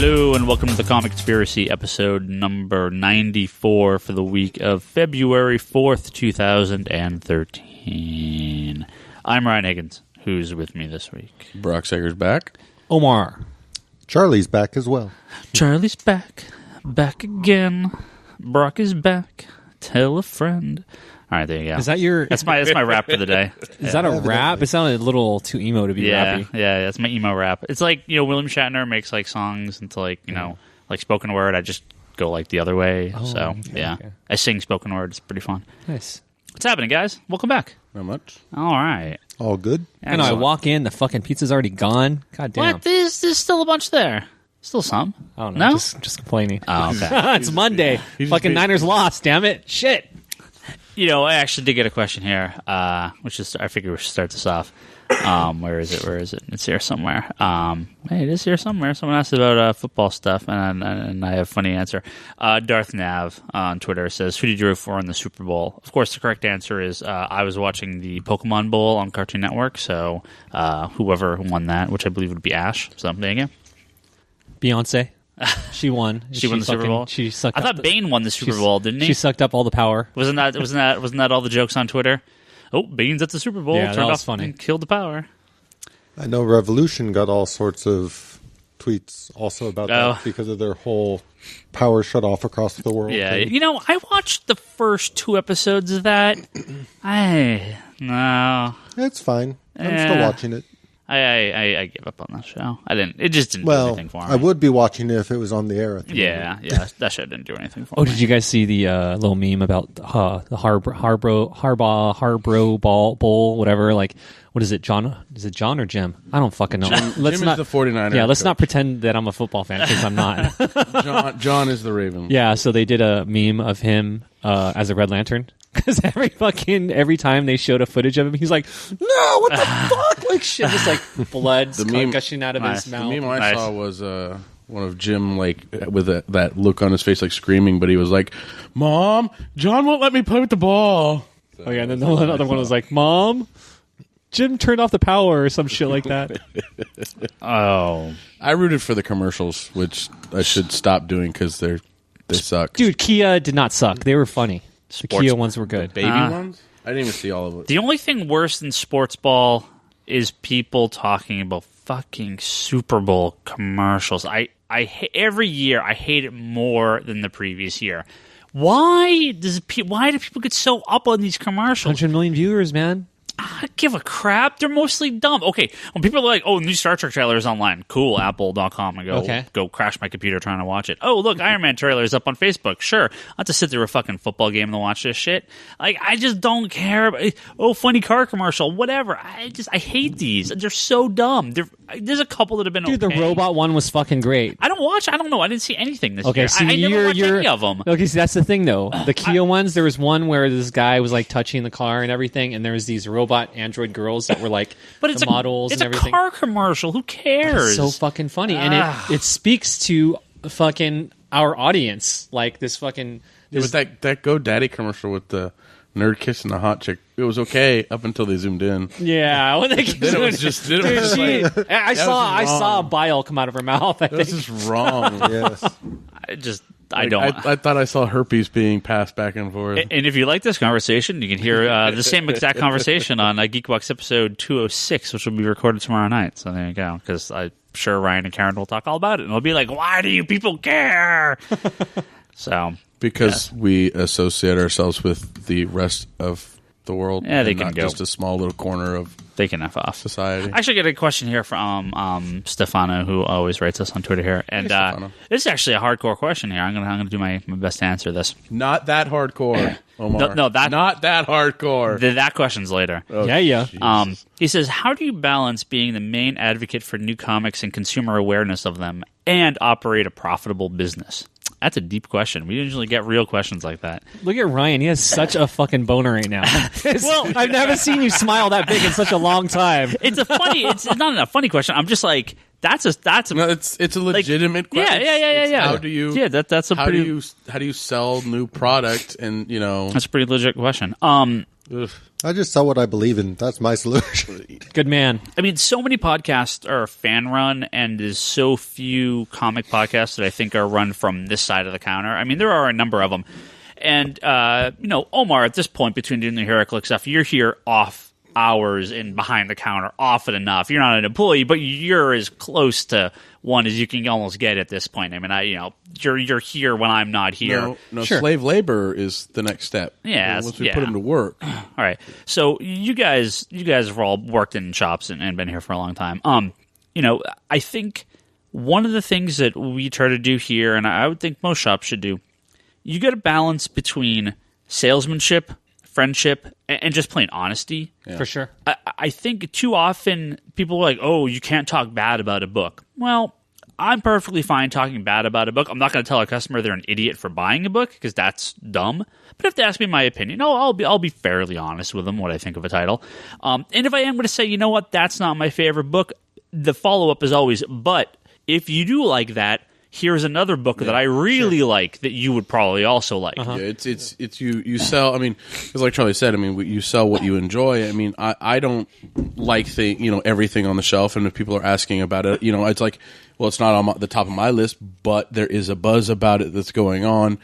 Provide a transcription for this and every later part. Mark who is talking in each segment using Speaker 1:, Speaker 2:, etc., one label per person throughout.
Speaker 1: Hello and welcome to the Comic Conspiracy, episode number 94 for the week of February 4th, 2013. I'm Ryan Higgins, who's with me this week.
Speaker 2: Brock Sager's back.
Speaker 3: Omar.
Speaker 4: Charlie's back as well.
Speaker 1: Charlie's back again. Brock is back. Tell a friend. All right, there you go.
Speaker 3: Is that your...
Speaker 1: That's my rap for the day.
Speaker 3: Is that a rap? It sounded a little too emo to be rappy.
Speaker 1: Yeah, that's my emo rap. It's like, William Shatner makes like songs into like, like spoken word. I just go like the other way. Okay. I sing spoken word. It's pretty fun.
Speaker 3: Nice.
Speaker 1: What's happening, guys? Welcome back.
Speaker 2: Not much.
Speaker 1: All right.
Speaker 4: All good?
Speaker 3: And I walk in, the fucking pizza's already gone. God damn.
Speaker 1: What? There's still a bunch there. Still some.
Speaker 3: I don't know.
Speaker 1: No?
Speaker 3: Just complaining.
Speaker 1: Oh, okay.
Speaker 3: It's Monday. Fucking Niners lost, damn it. Shit.
Speaker 1: I actually did get a question here, which is, I figure we should start this off. Where is it? It's here somewhere. Hey, it is here somewhere. Someone asked about football stuff, and I have a funny answer. Darth Nav on Twitter says, who did you root for in the Super Bowl? Of course, the correct answer is I was watching the Pokemon Bowl on Cartoon Network, so whoever won that, which I believe would be Ash. So there you go.
Speaker 3: Beyonce. She won.
Speaker 1: She won the Super Bowl.
Speaker 3: She sucked.
Speaker 1: I thought Bane won the Super Bowl, didn't he?
Speaker 3: She sucked up all the power.
Speaker 1: Wasn't that all the jokes on Twitter? Oh, Bane's at the Super Bowl.
Speaker 3: Yeah,
Speaker 1: turned
Speaker 3: that was
Speaker 1: off
Speaker 3: funny.
Speaker 1: And killed the power.
Speaker 4: I know Revolution got all sorts of tweets also about that because of their whole power shut off across the world.
Speaker 1: Yeah,
Speaker 4: thing.
Speaker 1: I watched the first 2 episodes of that. No.
Speaker 4: It's fine. I'm still watching it.
Speaker 1: I gave up on that show. I didn't. It just didn't do
Speaker 4: Well,
Speaker 1: anything for me.
Speaker 4: I would be watching it if it was on the air. At the moment.
Speaker 1: Yeah, that show didn't do anything for me.
Speaker 3: Oh, did you guys see the little meme about the Harbro Bowl, whatever? Like, what is it, John? Is it John or Jim? I don't fucking know.
Speaker 2: Jim is the 49er.
Speaker 3: Yeah, let's
Speaker 2: coach.
Speaker 3: not pretend that I'm a football fan because I'm not.
Speaker 2: John is the Raven.
Speaker 3: Yeah, so they did a meme of him as a Red Lantern. Because every time they showed a footage of him, he's like, "No, what the fuck?" Like shit, just like blood gushing out of his mouth.
Speaker 2: The meme I saw was one of Jim like with that look on his face, like screaming, but he was like, "Mom, John won't let me play with the ball."
Speaker 3: Oh yeah, and then the other one was like, "Mom, Jim turned off the power," or some shit like that.
Speaker 1: Oh,
Speaker 2: I rooted for the commercials, which I should stop doing because they suck.
Speaker 3: Dude, Kia did not suck. They were funny. The Kia ones were good.
Speaker 2: Baby ones? I didn't even see all of it.
Speaker 1: the only thing worse than sports ball is people talking about fucking Super Bowl commercials. Every year I hate it more than the previous year. Why do people get so up on these commercials?
Speaker 3: 100 million viewers, man.
Speaker 1: I give a crap. They're mostly dumb. Okay, when people are like, "Oh, new Star Trek trailer is online," cool. Apple.com and go crash my computer trying to watch it. Oh, look, Iron Man trailer is up on Facebook. Sure, I have to sit through a fucking football game to watch this shit. Like, I just don't care. Oh, funny car commercial, whatever. I hate these. They're so dumb. There's a couple that have been.
Speaker 3: Dude,
Speaker 1: okay.
Speaker 3: the robot one was fucking great.
Speaker 1: I don't know. I didn't see anything this year.
Speaker 3: So
Speaker 1: I never watched any of them.
Speaker 3: Okay, so that's the thing, though. The Kia ones, there was one where this guy was like touching the car and everything, and there was these robot android girls that were like the models and everything.
Speaker 1: It's a car commercial. Who cares?
Speaker 3: It's so fucking funny, and it speaks to fucking our audience. Like this fucking
Speaker 2: With that GoDaddy commercial with the nerd kissing the hot chick, it was okay up until they zoomed in.
Speaker 3: Yeah, when they
Speaker 2: Then it was just.
Speaker 3: I saw a bile come out of her mouth. I think.
Speaker 2: This is wrong.
Speaker 4: Yes.
Speaker 1: I don't.
Speaker 2: I thought I saw herpes being passed back and forth.
Speaker 1: And if you like this conversation, you can hear the same exact conversation on Geekbox episode 206, which will be recorded tomorrow night. So there you go. Because I'm sure Ryan and Karen will talk all about it. And it'll be like, why do you people care?
Speaker 2: Because we associate ourselves with the rest of the world.
Speaker 1: Yeah, they
Speaker 2: and
Speaker 1: can
Speaker 2: not
Speaker 1: go.
Speaker 2: just a small little corner of
Speaker 1: They can F off.
Speaker 2: society.
Speaker 1: I actually get a question here from Stefano, who always writes us on Twitter here. And this is actually a hardcore question here. I'm gonna do my best to answer this.
Speaker 2: Not that hardcore, Omar.
Speaker 1: No,
Speaker 2: not that hardcore.
Speaker 1: That question's later.
Speaker 2: Oh,
Speaker 3: yeah.
Speaker 2: Jesus.
Speaker 1: He says, how do you balance being the main advocate for new comics and consumer awareness of them and operate a profitable business? That's a deep question. We usually get real questions like that.
Speaker 3: Look at Ryan. He has such a fucking boner right now. Well, I've never seen you smile that big in such a long time.
Speaker 1: It's not a funny question. I'm just like, That's a
Speaker 2: No, it's a legitimate question.
Speaker 1: Yeah.
Speaker 2: How do you?
Speaker 1: Yeah, that's a
Speaker 2: how
Speaker 1: pretty.
Speaker 2: how do you sell new product? And
Speaker 1: That's a pretty legit question.
Speaker 2: ugh.
Speaker 4: I just sell what I believe in. That's my solution.
Speaker 3: Good man.
Speaker 1: I mean, so many podcasts are fan run, and there's so few comic podcasts that I think are run from this side of the counter. I mean, there are a number of them. And, Omar, at this point, between doing the HeroClick stuff, you're here off hours and behind the counter often enough. You're not an employee, but you're as close to one as you can almost get at this point. I mean, you're here when I'm not here.
Speaker 2: No,
Speaker 3: Sure.
Speaker 2: slave labor is the next step.
Speaker 1: Yeah,
Speaker 2: once we put them to work.
Speaker 1: All right. So you guys have all worked in shops and been here for a long time. I think one of the things that we try to do here, and I would think most shops should do, you got a balance between salesmanship, friendship, and just plain honesty.
Speaker 2: Yeah.
Speaker 3: For sure.
Speaker 1: I think too often people are like, oh, you can't talk bad about a book. Well, I'm perfectly fine talking bad about a book. I'm not going to tell a customer they're an idiot for buying a book because that's dumb. But if they ask me my opinion, I'll be fairly honest with them what I think of a title. And if I am going to say, you know what, that's not my favorite book, the follow-up is always, but if you do like that, here's another book that I really like that you would probably also like.
Speaker 2: Yeah, it's you sell. I mean, because like Charlie said, I mean, you sell what you enjoy. I mean, I don't like everything on the shelf, and if people are asking about it, it's like, well, it's not on the top of my list, but there is a buzz about it that's going on,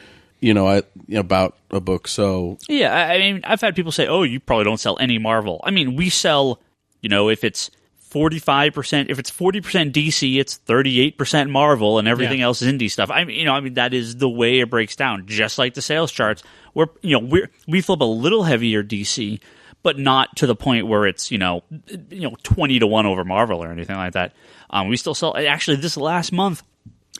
Speaker 2: about a book. So
Speaker 1: yeah, I mean, I've had people say, oh, you probably don't sell any Marvel. I mean, we sell, if it's 45%, if it's 40% DC, it's 38% Marvel, and everything else is indie stuff. I mean, that is the way it breaks down. Just like the sales charts, we flip a little heavier DC, but not to the point where it's 20-1 over Marvel or anything like that. We still sell. Actually, this last month,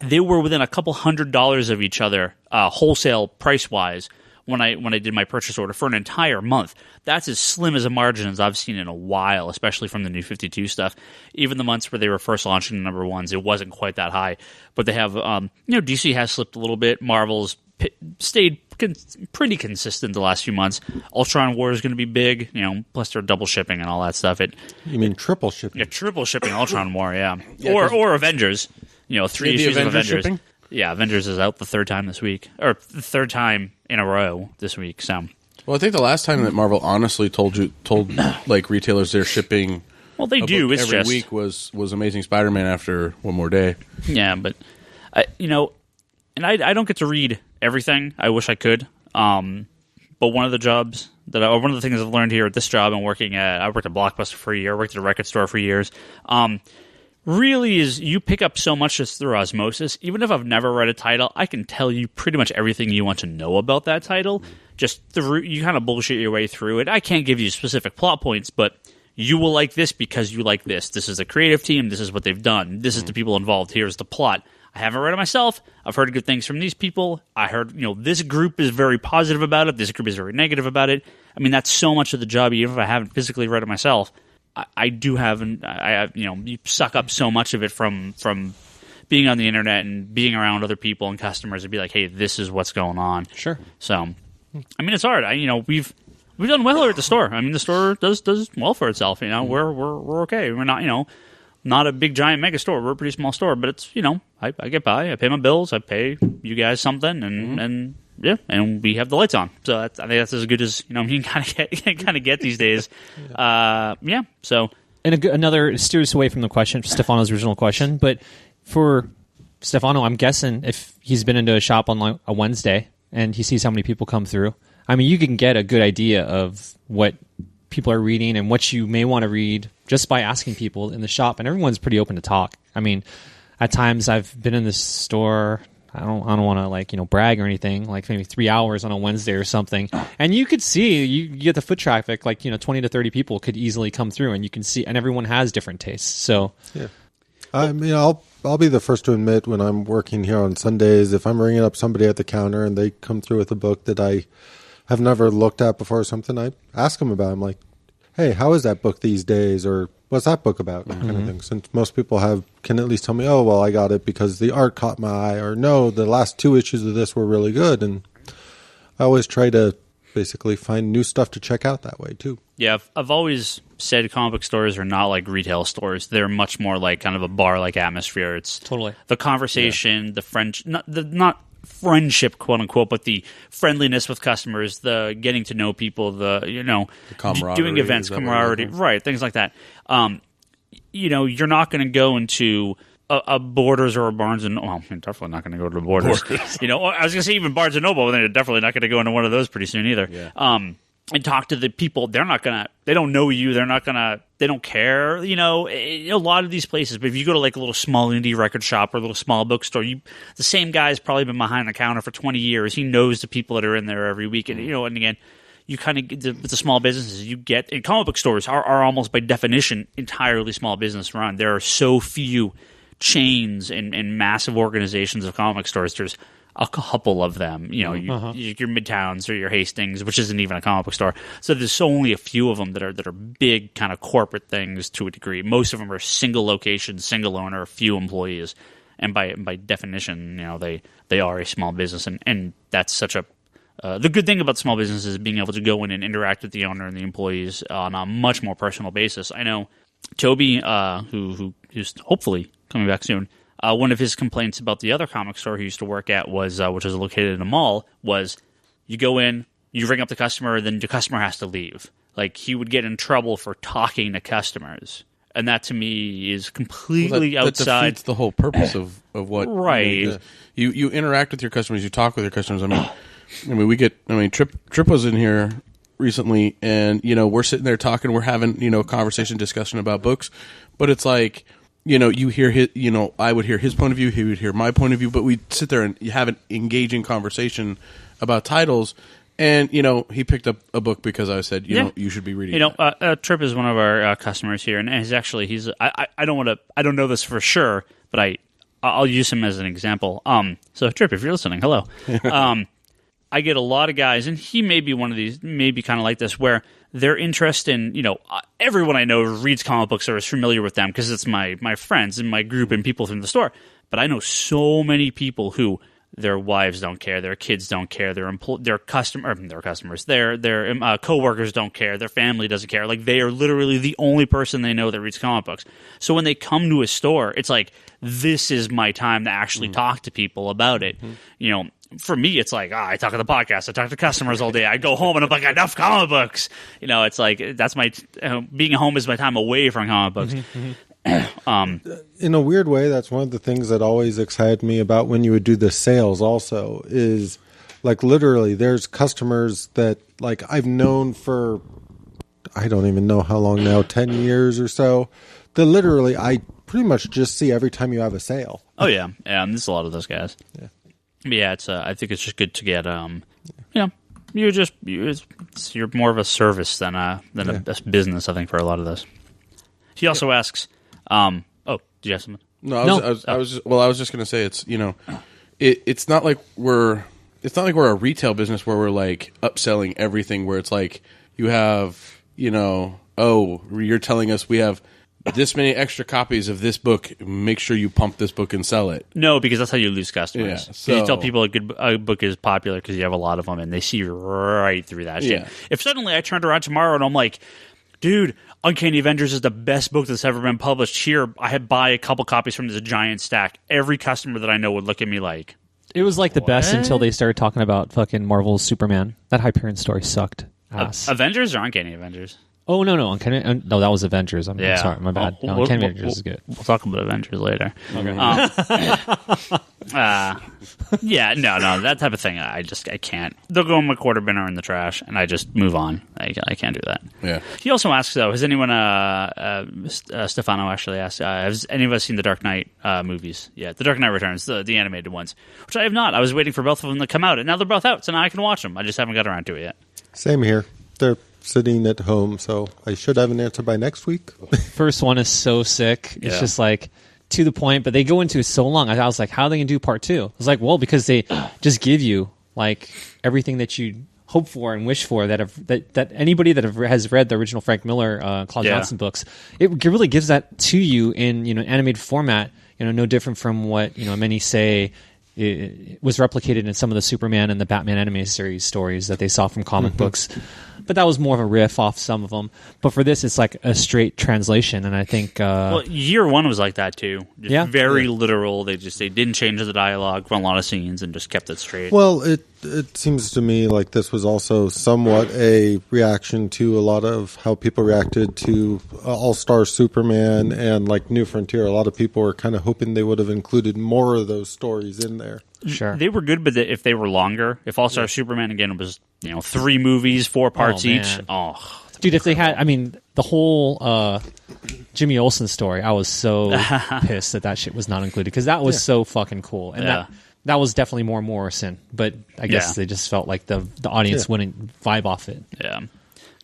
Speaker 1: they were within a couple $100 of each other, wholesale price wise. When I did my purchase order for an entire month, that's as slim as a margin as I've seen in a while, especially from the New 52 stuff. Even the months where they were first launching the number ones, it wasn't quite that high. But they have, DC has slipped a little bit. Marvel's stayed pretty consistent the last few months. Ultron War is going to be big, plus they're double shipping and all that stuff.
Speaker 4: You mean triple shipping?
Speaker 1: Yeah, triple shipping Ultron War, yeah. Or Avengers, 3 issues of Avengers. Shipping? Yeah, Avengers is out the third time this week, or the third time in a row this week. So,
Speaker 2: well, I think the last time that Marvel honestly told like retailers they're shipping,
Speaker 1: well, they do. It's
Speaker 2: every
Speaker 1: just
Speaker 2: week was Amazing Spider-Man after One More Day.
Speaker 1: Yeah, but and I don't get to read everything. I wish I could. But one of the jobs one of the things I've learned here at this job and I worked at Blockbuster for a year, worked at a record store for years. Really is you pick up so much just through osmosis. Even if I've never read a title, I can tell you pretty much everything you want to know about that title. Just through you kind of bullshit your way through it. I can't give you specific plot points, but you will like this because you like this. This is a creative team. This is what they've done. This is the people involved. Here's the plot. I haven't read it myself. I've heard good things from these people. I heard, this group is very positive about it. This group is very negative about it. I mean, that's so much of the job, even if I haven't physically read it myself. I do have, you suck up so much of it from being on the internet and being around other people and customers and be like, hey, this is what's going on.
Speaker 3: Sure.
Speaker 1: So, I mean, it's hard. We've done well here at the store. I mean, the store does well for itself. We're okay. We're not, not a big giant mega store. We're a pretty small store, but it's, I get by. I pay my bills. I pay you guys something, and yeah, and we have the lights on. So I think that's as good as you can kind of get these days. Yeah. So
Speaker 3: and another steers away from the question, Stefano's original question, but for Stefano, I'm guessing if he's been into a shop on a Wednesday and he sees how many people come through, I mean, you can get a good idea of what people are reading and what you may want to read just by asking people in the shop, and everyone's pretty open to talk. I mean, at times I've been in this store. I don't want to brag or anything, like maybe 3 hours on a Wednesday or something. And you could see, you get the foot traffic, 20 to 30 people could easily come through, and you can see, and everyone has different tastes. So,
Speaker 4: yeah. I mean, I'll be the first to admit when I'm working here on Sundays, if I'm ringing up somebody at the counter and they come through with a book that I have never looked at before or something, I ask them about it. I'm like, hey, how is that book these days? Or what's that book about? That kind of thing. Since most people can at least tell me, oh, well, I got it because the art caught my eye, or no, the last 2 issues of this were really good. And I always try to basically find new stuff to check out that way too.
Speaker 1: Yeah, I've always said comic book stores are not like retail stores. They're much more like kind of a bar-like atmosphere. It's
Speaker 3: Totally.
Speaker 1: the conversation, the French, not friendship, quote unquote, but the friendliness with customers, the getting to know people, the
Speaker 2: camaraderie,
Speaker 1: doing events, camaraderie, right, things like that. You're not going to go into a Borders or a Barnes and well, I'm definitely not going to go to the Borders. I was going to say even Barnes and Noble, but they're definitely not going to go into one of those pretty soon either.
Speaker 2: Yeah.
Speaker 1: And talk to the people. They don't know you. They don't care. A lot of these places, but if you go to like a little small indie record shop or a little small bookstore, the same guy's probably been behind the counter for 20 years. He knows the people that are in there every week. And, and again, you kind of get with the small businesses you get, and comic book stores are almost by definition entirely small business run. There are so few chains and massive organizations of comic stores. There's a couple of them, your Midtowns or your Hastings, which isn't even a comic book store. So there's only a few of them that are big kind of corporate things to a degree. Most of them are single location, single owner, few employees, and by definition, they are a small business, and that's such a the good thing about small businesses is being able to go in and interact with the owner and the employees on a much more personal basis. I know Toby, who is hopefully coming back soon. One of his complaints about the other comic store he used to work at was, which was located in a mall, was you go in, you ring up the customer, then the customer has to leave. Like, he would get in trouble for talking to customers. And that, to me, is completely outside.
Speaker 2: That defeats the whole purpose of what...
Speaker 1: Right.
Speaker 2: You interact with your customers, you talk with your customers. Trip was in here recently, and, we're sitting there talking, we're having, conversation, discussion about books, but it's like... you hear his, I would hear his point of view, he would hear my point of view, but we'd sit there and have an engaging conversation about titles. And, he picked up a book because I said, you should be reading it.
Speaker 1: Trip is one of our customers here, and I don't know this for sure, but I'll use him as an example. So Trip, if you're listening, hello. I get a lot of guys, and he may be one of these, maybe kind of like this, where their interest in, everyone I know reads comic books or is familiar with them because it's my friends and my group and people from the store. But I know so many people who their wives don't care, their kids don't care, their customers, their coworkers don't care, their family doesn't care. Like, they are literally the only person they know that reads comic books. So when they come to a store, it's like, this is my time to actually talk to people about it. For me, it's like, I talk on the podcast, I talk to customers all day, I go home and I'm like, enough comic books. It's like, that's my, being home is my time away from comic books.
Speaker 4: In a weird way, that's one of the things that always excited me about when you would do the sales also is, like, literally there's customers that, like, I've known for, I don't even know how long now, 10 years or so, that literally I pretty much just see every time you have a sale.
Speaker 1: Oh, yeah. Yeah, and there's a lot of those guys.
Speaker 4: Yeah.
Speaker 1: Yeah, it's. I think it's just good to get. You're more of a service than a business. I think for a lot of this. He also asks. Oh, do you have something?
Speaker 2: No, I was just going to say it's it's not like we're a retail business where we're like upselling everything. Where it's like you have you're telling us we have this many extra copies of this book, make sure you pump this book and sell it.
Speaker 1: No, because that's how you lose customers.
Speaker 2: Yeah, so
Speaker 1: you tell people a book is popular because you have a lot of them, and they see right through that shit.
Speaker 2: Yeah.
Speaker 1: If suddenly I turned around tomorrow and I'm like, dude, Uncanny Avengers is the best book that's ever been published. Here, I had buy a couple copies from this giant stack. Every customer that I know would look at me like...
Speaker 3: It was like the best until they started talking about fucking Marvel's Superman. That Hyperion story sucked ass.
Speaker 1: Avengers or Uncanny Avengers?
Speaker 3: Oh, no. No, that was Avengers. I'm sorry, my bad. No, Uncanny Avengers is good.
Speaker 1: We'll talk about Avengers later.
Speaker 2: Okay.
Speaker 1: That type of thing, I can't. They'll go in my quarter bin or in the trash, and I just move on. I can't do that.
Speaker 2: Yeah.
Speaker 1: He also asks, though, has anyone, Stefano actually asked, has any of us seen the Dark Knight movies? Yeah, The Dark Knight Returns, the animated ones, which I have not. I was waiting for both of them to come out, and now they're both out, so now I can watch them. I just haven't got around to it yet.
Speaker 4: Same here. They're sitting at home, so I should have an answer by next week.
Speaker 3: First one is so sick. It's just like to the point, but they go into it so long. I was like, how are they going to do part two? I was like, well, because they just give you like everything that you hope for and wish for that anybody that has read the original Frank Miller, Claude Johnson books, it really gives that to you in animated format. No different from what many say it was replicated in some of the Superman and the Batman animated series stories that they saw from comic books. But that was more of a riff off some of them. But for this, it's like a straight translation, and I think
Speaker 1: well, year one was like that too. Just
Speaker 3: Yeah.
Speaker 1: very literal. They didn't change the dialogue from a lot of scenes and just kept it straight.
Speaker 4: Well, it seems to me like this was also somewhat a reaction to a lot of how people reacted to All-Star Superman and like New Frontier. A lot of people were kind of hoping they would have included more of those stories in there.
Speaker 3: sure.
Speaker 1: They were good, but if they were longer, if All-Star Superman again was 3 movies, 4 parts
Speaker 3: man.
Speaker 1: each. Oh,
Speaker 3: Dude, if they had, I mean, the whole Jimmy Olsen story, I was so pissed that shit was not included because that was so fucking cool. And that was definitely more Morrison, but I guess they just felt like the audience wouldn't vibe off it.
Speaker 1: yeah.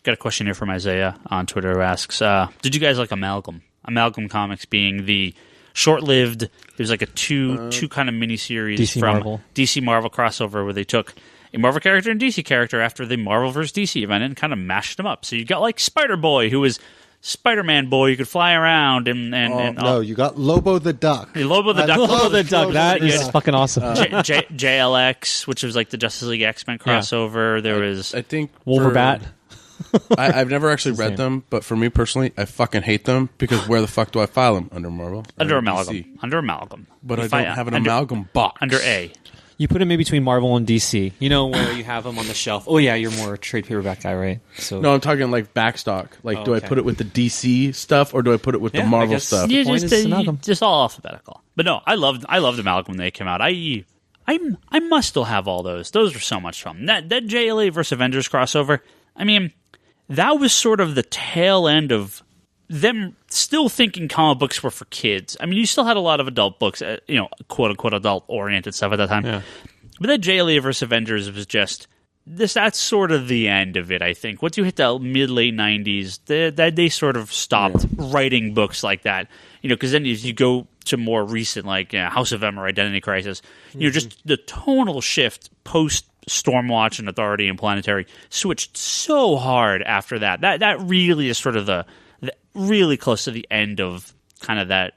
Speaker 1: Got a question here from Isaiah on Twitter who asks, did you guys like Amalgam? Amalgam Comics being the short-lived, there's like a two kind of miniseries
Speaker 3: DC
Speaker 1: from
Speaker 3: Marvel.
Speaker 1: DC Marvel crossover where they took a Marvel character and DC character after the Marvel vs. DC event and kind of mashed them up. So you got like Spider-Boy, who was Spider-Man boy, you could fly around and
Speaker 4: No, you got Lobo the Duck.
Speaker 1: Lobo the Duck.
Speaker 3: Lobo the Duck, that is fucking awesome.
Speaker 1: JLX, which was like the Justice League X-Men crossover. There was
Speaker 2: I think
Speaker 3: Wolverbat.
Speaker 2: I've never actually read them, but for me personally, I fucking hate them because where the fuck do I file them? Under Marvel?
Speaker 1: under
Speaker 2: Or
Speaker 1: Amalgam.
Speaker 2: DC?
Speaker 1: Under Amalgam.
Speaker 2: But
Speaker 1: You
Speaker 2: I
Speaker 1: fi-
Speaker 2: don't have an
Speaker 1: under-
Speaker 2: Amalgam box.
Speaker 1: Under A.
Speaker 3: You put them in between Marvel and DC. You know where you have them on the shelf. Oh yeah, you're more a trade paperback guy, right? So
Speaker 2: No, I'm talking like backstock. Like, do I
Speaker 3: okay.
Speaker 2: put it with the DC stuff or do I put it with the
Speaker 3: Yeah, I
Speaker 2: Marvel
Speaker 3: guess-
Speaker 2: stuff?
Speaker 3: The point is Amalgam.
Speaker 1: Just all alphabetical. But no, I loved Amalgam when they came out. I must still have all those. Those were so much fun. That JLA versus Avengers crossover, I mean, that was sort of the tail end of them still thinking comic books were for kids. I mean, you still had a lot of adult books, quote unquote adult oriented stuff at that time.
Speaker 3: Yeah.
Speaker 1: But that JLA versus Avengers was just that's sort of the end of it, I think. Once you hit the mid-late 90s, they sort of stopped writing books like that. Because then as you go to more recent, like House of M or Identity Crisis, just the tonal shift post Stormwatch and Authority and Planetary switched so hard after that. That really is sort of the really close to the end of kind of that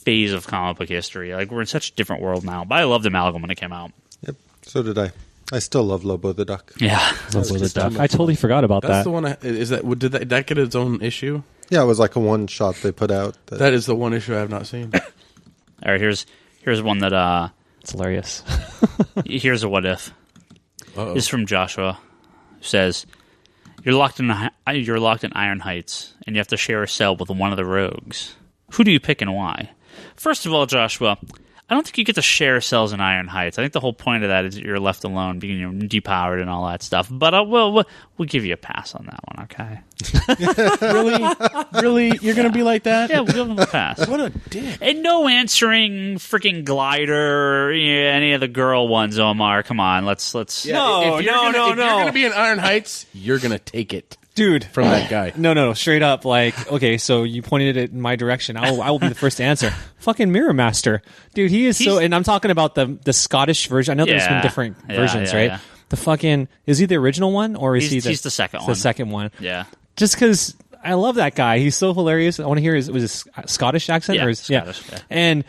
Speaker 1: phase of comic book history. Like, we're in such a different world now. But I loved Amalgam when it came out.
Speaker 4: Yep, so did I. I still love Lobo the Duck.
Speaker 1: Yeah.
Speaker 3: Lobo the Duck. I totally forgot about
Speaker 2: That's
Speaker 3: that.
Speaker 2: the one. Did that get its own issue?
Speaker 4: Yeah, it was like a one shot they put out.
Speaker 2: That is the one issue I have not seen.
Speaker 1: All right, here's one that
Speaker 3: It's hilarious.
Speaker 1: here's a what if.
Speaker 2: Uh-oh.
Speaker 1: This is from Joshua, who says, You're locked in Iron Heights, and you have to share a cell with one of the rogues. Who do you pick and why? First of all, Joshua, I don't think you get to share cells in Iron Heights. I think the whole point of that is that you're left alone, being depowered and all that stuff. But we'll give you a pass on that one, okay?
Speaker 2: Really? You're going to be like that?
Speaker 1: Yeah, we'll give him a pass.
Speaker 2: What a dick.
Speaker 1: And no answering freaking Glider or any of the girl ones, Omar. Come on, let's.
Speaker 3: No,
Speaker 2: If you're going to be in Iron Heights, you're going to take it.
Speaker 3: Dude.
Speaker 2: From that guy.
Speaker 3: No, straight up. Like, okay, so you pointed it in my direction. I will be the first to answer. Fucking Mirror Master. Dude, he's so, and I'm talking about the Scottish version. I know there's been different versions, right? Yeah. The fucking, is he the original one or is
Speaker 1: he's the second one?
Speaker 3: The second one.
Speaker 1: Yeah.
Speaker 3: Just because I love that guy. He's so hilarious. I want to hear was his Scottish accent?
Speaker 1: Yeah,
Speaker 3: or
Speaker 1: Scottish, yeah.
Speaker 3: And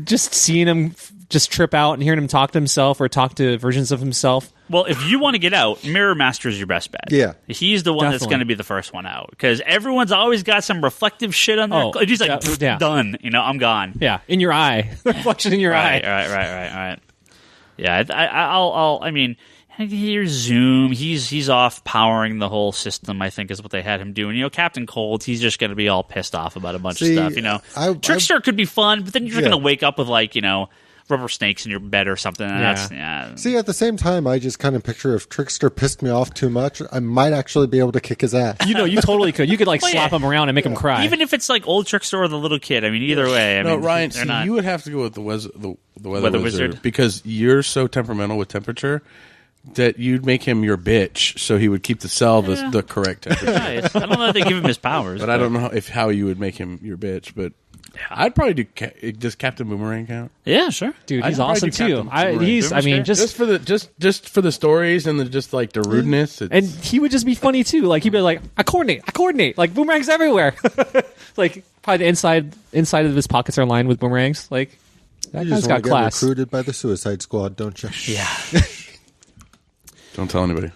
Speaker 3: just seeing him just trip out and hearing him talk to himself or talk to versions of himself.
Speaker 1: Well, if you want to get out, Mirror Master is your best bet.
Speaker 4: Yeah.
Speaker 1: He's the one that's going to be the first one out. Because everyone's always got some reflective shit on there. He's like, done. I'm gone.
Speaker 3: Yeah, in your eye. Reflection in your eye.
Speaker 1: Right. Yeah, I mean, here's Zoom. He's off powering the whole system, I think, is what they had him doing. Captain Cold, he's just going to be all pissed off about a bunch of stuff, Trickster could be fun, but then you're going to wake up with, rubber snakes in your bed or something.
Speaker 4: See, at the same time, I just kind of picture if Trickster pissed me off too much, I might actually be able to kick his ass.
Speaker 3: You totally could. You could slap him around and make him cry.
Speaker 1: Even if it's old Trickster or the little kid. I mean, either way.
Speaker 2: Ryan, you would have to go with the weather wizard because you're so temperamental with temperature that you'd make him your bitch, so he would keep the cell the correct temperature.
Speaker 1: Nice. I don't know if they give him his powers,
Speaker 2: but I don't know how you would make him your bitch, but. I'd probably do. Does Captain Boomerang count?
Speaker 1: Yeah, sure,
Speaker 3: dude. He's awesome too. Just
Speaker 2: for the stories and the rudeness,
Speaker 3: and he would just be funny too. Like he'd be like, I coordinate. Like boomerangs everywhere. Like probably the inside of his pockets are lined with boomerangs. Like That
Speaker 4: You
Speaker 3: guy's
Speaker 4: just
Speaker 3: got
Speaker 4: want to get
Speaker 3: class.
Speaker 4: recruited by the Suicide Squad, don't you?
Speaker 1: Yeah.
Speaker 2: Don't tell anybody.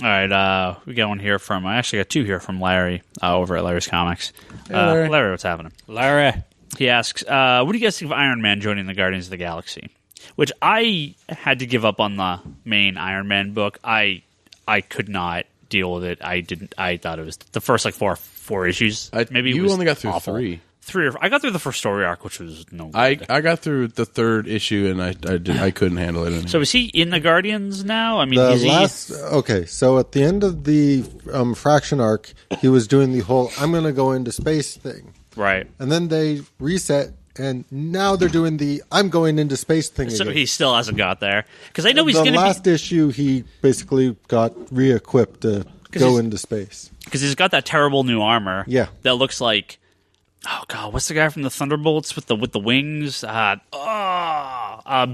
Speaker 1: All right, we got one here from. I actually got two here from Larry over at Larry's Comics.
Speaker 2: Larry.
Speaker 1: Larry, what's happening?
Speaker 3: Larry.
Speaker 1: He asks, "What do you guys think of Iron Man joining the Guardians of the Galaxy?" Which I had to give up on the main Iron Man book. I could not deal with it. I didn't. I thought it was the first like four issues. Maybe it
Speaker 2: you
Speaker 1: was
Speaker 2: only got through
Speaker 1: awful.
Speaker 2: three.
Speaker 1: I got through the first story arc, which was no good.
Speaker 2: I got through the third issue, and I couldn't handle it anymore.
Speaker 1: So is he in the Guardians now? I mean,
Speaker 4: The
Speaker 1: is he?
Speaker 4: last okay, so at the end of the Fraction arc, he was doing the whole "I'm going to go into space" thing,
Speaker 1: Right.
Speaker 4: and then they reset, and now they're doing the "I'm going into space" thing
Speaker 1: So
Speaker 4: again.
Speaker 1: he still hasn't got there because I know he's
Speaker 4: the
Speaker 1: going to
Speaker 4: last issue, he basically got re-equipped to go
Speaker 1: he's-
Speaker 4: into space.
Speaker 1: because he's got that terrible new armor.
Speaker 4: Yeah.
Speaker 1: That looks like. Oh God, what's the guy from the Thunderbolts with the wings?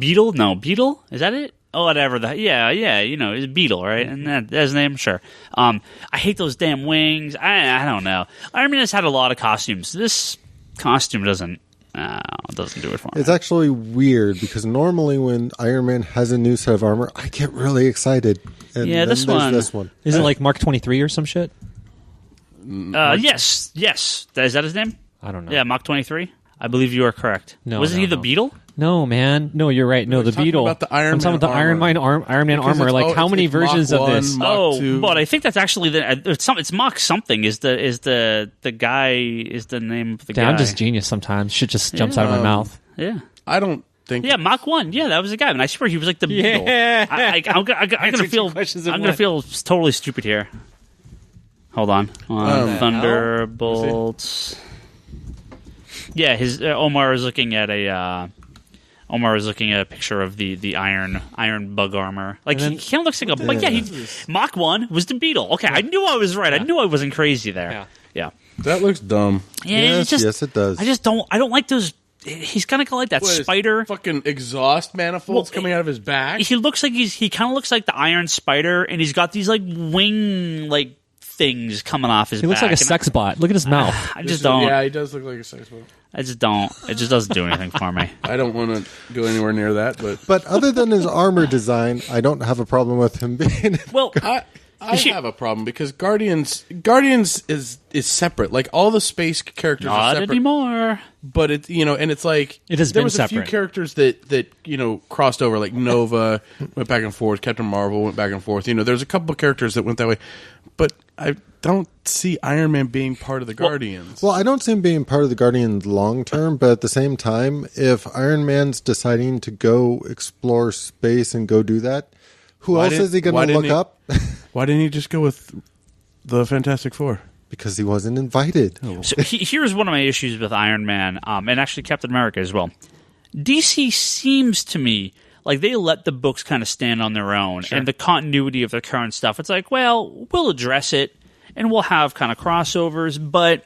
Speaker 1: Beetle? No, Beetle? Is that it? Oh, whatever. Yeah, you know, it's Beetle, right? And that's his name, sure. I hate those damn wings. I don't know. Iron Man has had a lot of costumes. This costume doesn't do it for me.
Speaker 4: It's actually weird because normally when Iron Man has a new set of armor, I get really excited. And
Speaker 1: Yeah,
Speaker 4: then
Speaker 1: this
Speaker 4: there's
Speaker 1: one-
Speaker 4: This one.
Speaker 3: Is it like Mark 23 or some shit?
Speaker 1: Yes. Is that his name?
Speaker 3: I don't know.
Speaker 1: Yeah, Mach 23. I believe you are correct.
Speaker 3: No,
Speaker 1: Wasn't
Speaker 3: no,
Speaker 1: he the
Speaker 3: no.
Speaker 1: Beetle?
Speaker 3: No, man. No, you're right. No, the
Speaker 2: talking
Speaker 3: Beetle.
Speaker 2: about the Iron
Speaker 3: I'm talking
Speaker 2: Man
Speaker 3: about the Iron Man
Speaker 2: Because
Speaker 3: armor.
Speaker 2: it's-
Speaker 3: Like, how many
Speaker 2: it's Mach
Speaker 3: versions of
Speaker 2: 1,
Speaker 3: this?
Speaker 2: Mach 2.
Speaker 1: But I think that's actually it's Mach something is the guy is the name of the guy.
Speaker 3: I'm just genius sometimes. Shit just jumps out of my mouth.
Speaker 1: Yeah.
Speaker 2: I don't think.
Speaker 1: Yeah, Mach 1. Yeah, that was the guy. And I swear he was like the Beetle.
Speaker 3: Yeah.
Speaker 1: I'm gonna feel
Speaker 3: questions in
Speaker 1: I'm gonna
Speaker 3: one.
Speaker 1: feel totally stupid here. Hold on. Thunderbolts. Yeah, his Omar is looking at a picture of the iron bug armor. Like
Speaker 3: And then-
Speaker 1: he kind of looks like a bug. Yeah, Mach 1 was the Beetle. Okay, I knew I was right. I knew I wasn't crazy there. Yeah.
Speaker 2: That looks dumb.
Speaker 1: Yeah, it's just,
Speaker 4: yes, it does.
Speaker 1: I don't like those. He's kind of like that
Speaker 2: What, is
Speaker 1: spider.
Speaker 2: fucking exhaust manifolds coming out of his back.
Speaker 1: He looks like he kind of looks like the Iron Spider, and he's got these like wing like things coming off his.
Speaker 3: He looks
Speaker 1: back,
Speaker 3: like a
Speaker 1: and
Speaker 3: sex bot. Look at his mouth.
Speaker 1: I just don't.
Speaker 2: Yeah, he does look like a sex bot.
Speaker 1: I just don't. It just doesn't do anything for me.
Speaker 2: I don't want to go anywhere near that,
Speaker 4: But other than his armor design, I don't have a problem with him being.
Speaker 1: Well,
Speaker 2: I have a problem because Guardians is separate. Like all the space characters are
Speaker 1: not
Speaker 2: separate.
Speaker 1: anymore.
Speaker 2: But it's and it's like
Speaker 3: It has
Speaker 2: there
Speaker 3: been
Speaker 2: was a few
Speaker 3: separate.
Speaker 2: characters that crossed over, like Nova went back and forth, Captain Marvel went back and forth. There's a couple of characters that went that way, but I don't see Iron Man being part of the Guardians.
Speaker 4: Well, I don't see him being part of the Guardians long term, but at the same time, if Iron Man's deciding to go explore space and go do that, who
Speaker 2: Why
Speaker 4: else
Speaker 2: didn't-
Speaker 4: is he
Speaker 2: why
Speaker 4: going to
Speaker 2: didn't
Speaker 4: look
Speaker 2: he-
Speaker 4: up?
Speaker 2: Why didn't he just go with the Fantastic Four?
Speaker 4: Because he wasn't invited.
Speaker 1: So here's one of my issues with Iron Man, and actually Captain America as well. DC seems to me like they let the books kind of stand on their own, and the continuity of their current stuff. It's like, well, we'll address it, and we'll have kind of crossovers, but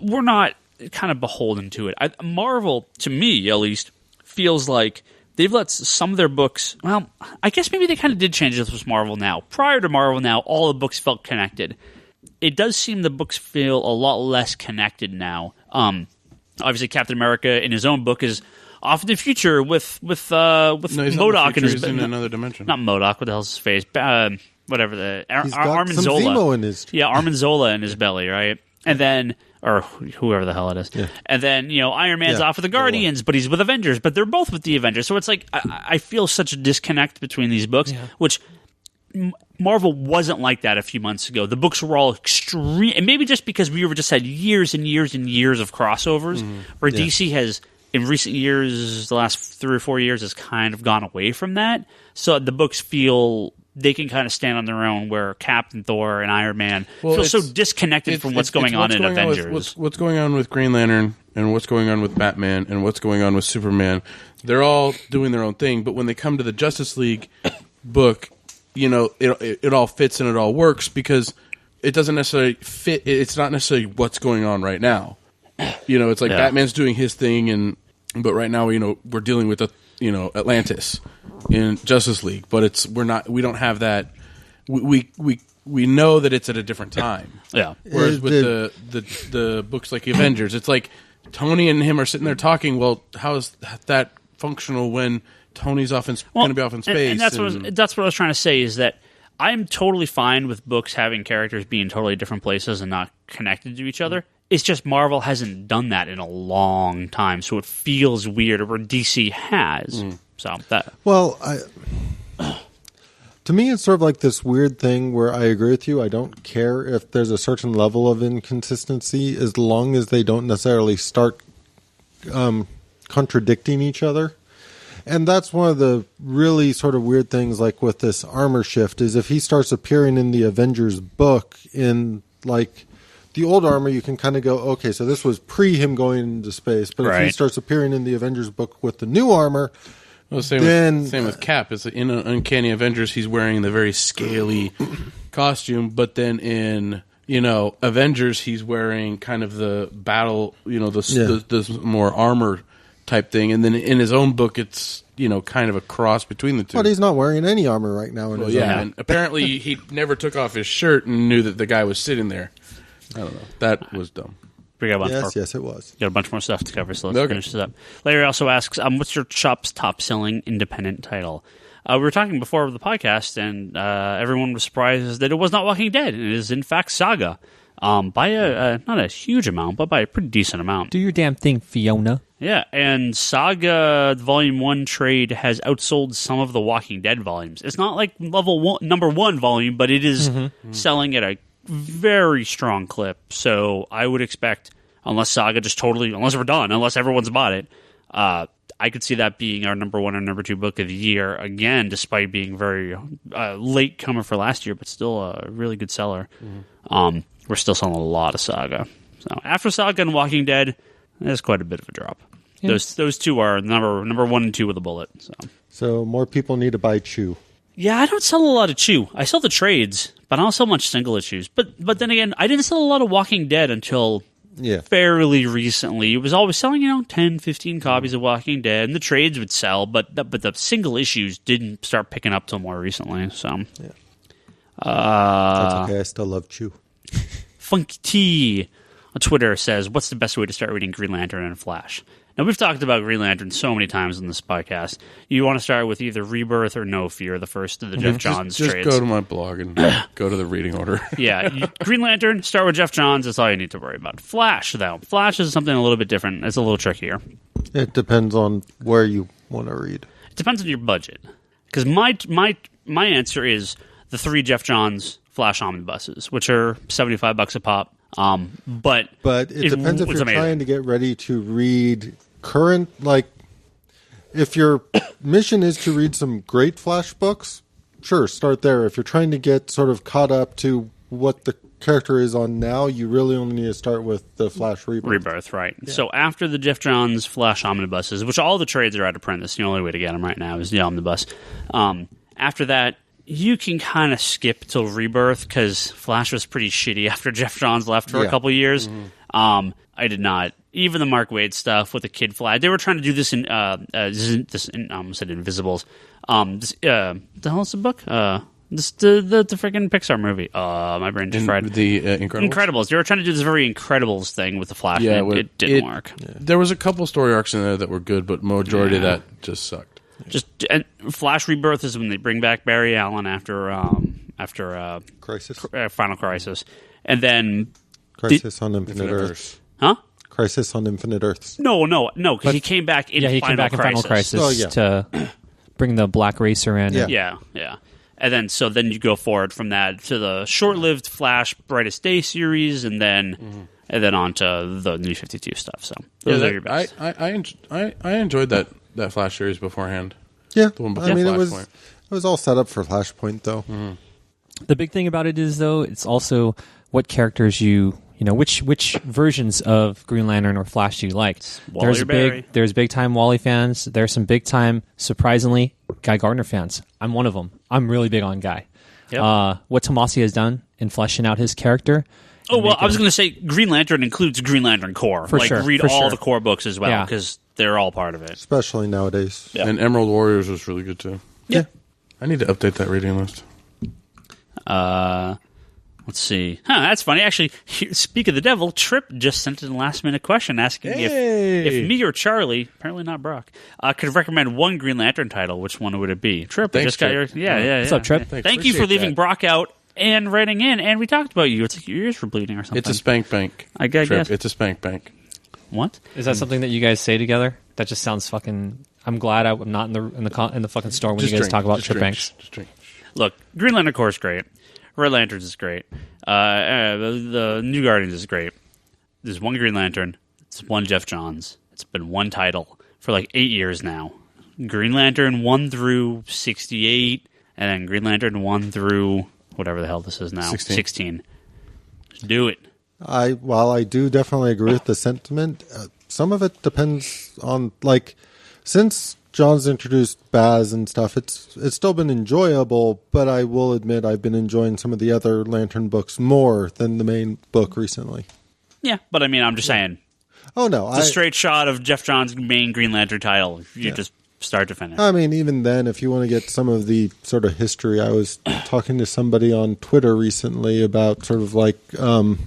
Speaker 1: we're not kind of beholden to it. Marvel, to me at least, feels like they've let some of their books. Well, I guess maybe they kind of did change this with Marvel now. Prior to Marvel now, all the books felt connected. It does seem the books feel a lot less connected now. Obviously, Captain America in his own book is off in the future with
Speaker 2: No, he's
Speaker 1: MODOK and his
Speaker 2: he's in another dimension.
Speaker 1: not MODOK. What the hell's his face? Whatever the
Speaker 4: He's got
Speaker 1: Armin
Speaker 4: some
Speaker 1: Zola.
Speaker 4: Zemo in his.
Speaker 1: Yeah, Armin Zola in his belly, right? And then, or whoever the hell it is.
Speaker 4: Yeah.
Speaker 1: And then, Iron Man's
Speaker 4: Yeah,
Speaker 1: off with the Guardians, but he's with Avengers, but they're both with the Avengers. So it's like, I feel such a disconnect between these books, which Marvel wasn't like that a few months ago. The books were all extreme, and maybe just because we just had years and years and years of crossovers, where DC has, in recent years, the last 3 or 4 years, has kind of gone away from that. So the books feel they can kind of stand on their own, where Captain Thor and Iron Man feel so disconnected from what's going on in Avengers.
Speaker 2: What's going on with Green Lantern and what's going on with Batman and what's going on with Superman. They're all doing their own thing, but when they come to the Justice League book, it all fits and it all works because it doesn't necessarily fit. It's not necessarily what's going on right now. It's like Batman's doing his thing, but right now, we're dealing with Atlantis in Justice League, but we don't have that. We know that it's at a different time.
Speaker 1: Yeah.
Speaker 2: Whereas with the books like Avengers, it's like Tony and him are sitting there talking. Well, how is that functional when Tony's going to be off in space?
Speaker 1: And that's what I was trying to say is that I'm totally fine with books having characters be in totally different places and not connected to each other. It's just Marvel hasn't done that in a long time, so it feels weird, or DC has. So that.
Speaker 4: Well, to me, it's sort of like this weird thing where I agree with you. I don't care if there's a certain level of inconsistency as long as they don't necessarily start contradicting each other. And that's one of the really sort of weird things, like with this armor shift, is if he starts appearing in the Avengers book in like the old armor, you can kind of go, okay, so this was pre him going into space. But if he starts appearing in the Avengers book with the new armor,
Speaker 2: same with Cap. It's in Uncanny Avengers, he's wearing the very scaly costume, but then in Avengers, he's wearing kind of the battle, the more armor type thing, and then in his own book, it's kind of a cross between the two.
Speaker 4: But he's not wearing any armor right now.
Speaker 2: And apparently he never took off his shirt and knew that the guy was sitting there. I don't know. That was dumb.
Speaker 1: We got a bunch more.
Speaker 4: Yes, it was.
Speaker 1: Got a bunch more stuff to cover, so let's finish this up. Larry also asks, "What's your shop's top-selling independent title?" We were talking before the podcast, and everyone was surprised that it was not Walking Dead. It is, in fact, Saga. By not a huge amount, but by a pretty decent amount.
Speaker 3: Do your damn thing, Fiona.
Speaker 1: Yeah, and Saga Volume 1 trade has outsold some of the Walking Dead volumes. It's not like number 1 volume, but it is selling at a very strong clip. So I would expect, unless we're done, unless everyone's bought it, I could see that being our number 1 or number 2 book of the year, again, despite being very late comer for last year, but still a really good seller. We're still selling a lot of Saga. So after Saga and Walking Dead, there's quite a bit of a drop. Yeah. Those two are number 1 and 2 with a bullet.
Speaker 4: So more people need to buy Chew.
Speaker 1: Yeah, I don't sell a lot of Chew. I sell the trades, but I don't sell much single issues. But then again, I didn't sell a lot of Walking Dead until fairly recently. It was always selling 10, 15 copies of Walking Dead, and the trades would sell, but the single issues didn't start picking up till more recently. So
Speaker 4: that's okay. I still love Chew.
Speaker 1: Funky T on Twitter says, "What's the best way to start reading Green Lantern and Flash?" Now, we've talked about Green Lantern so many times in this podcast. You want to start with either Rebirth or No Fear, the first of the Jeff Johns
Speaker 2: just
Speaker 1: trades.
Speaker 2: Just go to my blog and go to the reading order.
Speaker 1: Green Lantern, start with Jeff Johns. That's all you need to worry about. Flash, though. Flash is something a little bit different. It's a little trickier.
Speaker 4: It depends on where you want to read.
Speaker 1: It depends on your budget. Because my answer is the 3 Jeff Johns Flash omnibuses, which are $75 a pop. But
Speaker 4: it depends if you're trying to get ready to read current, like if your mission is to read some great Flash books, sure, start there. If you're trying to get sort of caught up to what the character is on now, you really only need to start with the Flash Rebirth.
Speaker 1: Right. Yeah. So after the Jeff Johns Flash omnibuses, which all the trades are out of print, that's the only way to get them right now is the omnibus. After that, you can kind of skip till Rebirth because Flash was pretty shitty after Jeff Johns left for a couple years. I did not. Even the Mark Waid stuff with the Kid Flash, they were trying to do this in said Invisibles. The hell is the book? The freaking Pixar movie. My brain just fried.
Speaker 2: The Incredibles.
Speaker 1: They were trying to do this very Incredibles thing with the Flash, and it didn't work.
Speaker 2: Yeah. There was a couple story arcs in there that were good, but majority of that just sucked.
Speaker 1: And Flash Rebirth is when they bring back Barry Allen after
Speaker 4: Crisis,
Speaker 1: Final Crisis, and then
Speaker 4: Crisis on Infinite Earths.
Speaker 1: Huh?
Speaker 4: Crisis on Infinite Earths.
Speaker 1: No, because he came back in Final Crisis
Speaker 3: to bring the Black Racer in.
Speaker 1: Yeah. And then you go forward from that to the short-lived Flash Brightest Day series, and then on to the New 52 stuff. So those are your best.
Speaker 2: I enjoyed that Flash series beforehand.
Speaker 4: Yeah,
Speaker 2: the one before
Speaker 4: it was all set up for Flashpoint though.
Speaker 3: Mm-hmm. The big thing about it is though, it's also what characters which versions of Green Lantern or Flash do you like? There's big time Wally fans. There's some big time, surprisingly, Guy Gardner fans. I'm one of them. I'm really big on Guy. Yep. What Tomasi has done in fleshing out his character.
Speaker 1: Oh, well, I was going to say Green Lantern includes Green Lantern Core. Read all the core books as well, because they're all part of it.
Speaker 4: Especially nowadays.
Speaker 2: Yeah. And Emerald Warriors was really good, too.
Speaker 1: Yeah.
Speaker 2: I need to update that reading list.
Speaker 1: Let's see. That's funny. Actually, speak of the devil, Tripp just sent in a last-minute question asking if me or Charlie, apparently not Brock, could recommend one Green Lantern title. Which one would it be? Tripp,
Speaker 2: Thanks,
Speaker 1: Got
Speaker 2: Tripp.
Speaker 1: your
Speaker 3: What's up, Tripp?
Speaker 1: Thank you for leaving Brock out and writing in. And we talked about you. It's like your ears were bleeding or something.
Speaker 2: It's a spank bank.
Speaker 1: I guess.
Speaker 2: It's a spank bank.
Speaker 1: What?
Speaker 3: Is that something that you guys say together? That just sounds fucking. I'm glad I'm not in the fucking store when you guys talk about Tripp Banks.
Speaker 2: Just drink.
Speaker 1: Look, Green Lantern Corps is great. Red Lanterns is great. The New Guardians is great. There's one Green Lantern. It's one Jeff Johns. It's been one title for like 8 years now. Green Lantern 1 through 68, and then Green Lantern 1 through whatever the hell this is now. 16. Just do it.
Speaker 4: While I do definitely agree with the sentiment, some of it depends on, like, since John's introduced Baz and stuff, it's still been enjoyable, but I will admit I've been enjoying some of the other Lantern books more than the main book recently.
Speaker 1: Yeah, but I mean, I'm just saying.
Speaker 4: Oh, no.
Speaker 1: It's a straight shot of Jeff Johns' main Green Lantern title. You just start to finish.
Speaker 4: I mean, even then, if you want to get some of the sort of history, I was talking to somebody on Twitter recently about sort of like, oh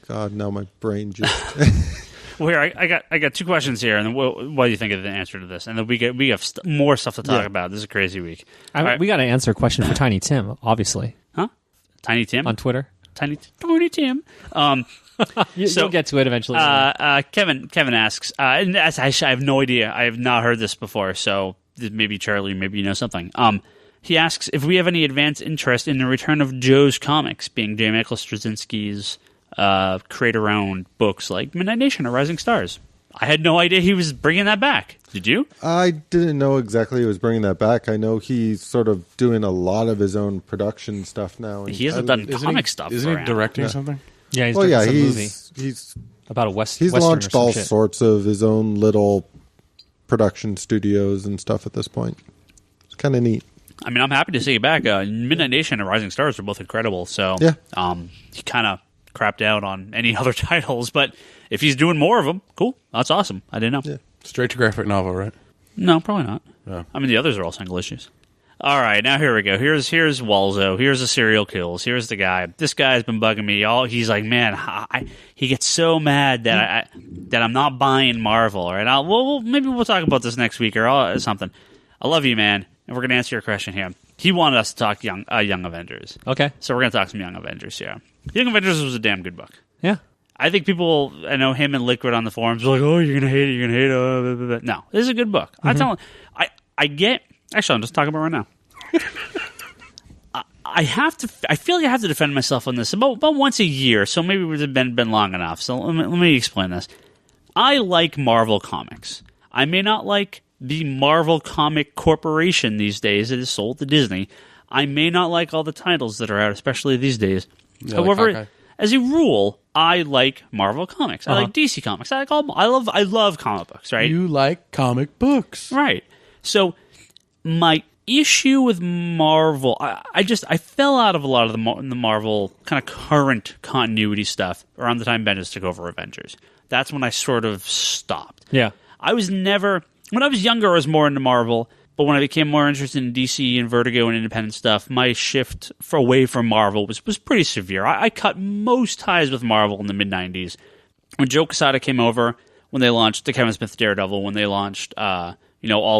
Speaker 4: God, now my brain just...
Speaker 1: Well, here I got 2 questions here, and then what do you think of the answer to this? And then we have more stuff to talk about. This is a crazy week.
Speaker 3: We got to answer a question for Tiny Tim, obviously.
Speaker 1: Huh? Tiny Tim
Speaker 3: on Twitter.
Speaker 1: Tiny Tim.
Speaker 3: You'll get to it eventually.
Speaker 1: Kevin asks, and I have no idea. I have not heard this before, so maybe Charlie, maybe you know something. He asks if we have any advanced interest in the return of Joe's Comics, being J. Michael Straczynski's creator-owned books like Midnight Nation or Rising Stars. I had no idea he was bringing that back. Did you?
Speaker 4: I didn't know exactly he was bringing that back. I know he's sort of doing a lot of his own production stuff now.
Speaker 1: He hasn't done comic stuff.
Speaker 2: Isn't he directing something?
Speaker 3: Yeah, he's doing some movie
Speaker 4: he's
Speaker 3: about a
Speaker 4: He's launched all sorts of his own little production studios and stuff at this point. It's kind of neat.
Speaker 1: I mean, I'm happy to see it back. Midnight Nation and Rising Stars are both incredible. So he kind of crapped out on any other titles, but if he's doing more of them, cool. That's awesome. I didn't know.
Speaker 4: Yeah.
Speaker 2: Straight to graphic novel, right?
Speaker 1: No, probably not.
Speaker 2: Yeah.
Speaker 1: I mean, the others are all single issues. All right, now here we go. Here's Walzo. Here's the serial kills. Here's the guy. This guy's been bugging me. He's like, man, he gets so mad that I'm not buying Marvel. All right, maybe we'll talk about this next week or something. I love you, man, and we're gonna answer your question here. He wanted us to talk Young Avengers.
Speaker 3: Okay,
Speaker 1: so we're gonna talk some Young Avengers here. Young Avengers was a damn good book.
Speaker 3: Yeah.
Speaker 1: I think people, I know him and Liquid on the forums, are like, oh, you're going to hate it, blah, blah, blah. No, this is a good book. I'm telling you, I get, actually, I'm just talking about right now. I feel like I have to defend myself on this about once a year, so maybe it's been long enough. So let me explain this. I like Marvel Comics. I may not like the Marvel Comic Corporation these days that is sold to Disney. I may not like all the titles that are out, especially these days.
Speaker 2: Yeah,
Speaker 1: However,
Speaker 2: like
Speaker 1: as a rule, I like Marvel Comics. I like DC Comics. I love comic books, right?
Speaker 2: You like comic books.
Speaker 1: Right. So my issue with Marvel, I fell out of a lot of the Marvel kind of current continuity stuff around the time Bendis took over Avengers. That's when I sort of stopped.
Speaker 3: Yeah.
Speaker 1: When I was younger, I was more into Marvel. But when I became more interested in DC and Vertigo and independent stuff, my shift away from Marvel was pretty severe. I cut most ties with Marvel in the mid-'90s. When Joe Quesada came over, when they launched the Kevin Smith Daredevil, when they launched all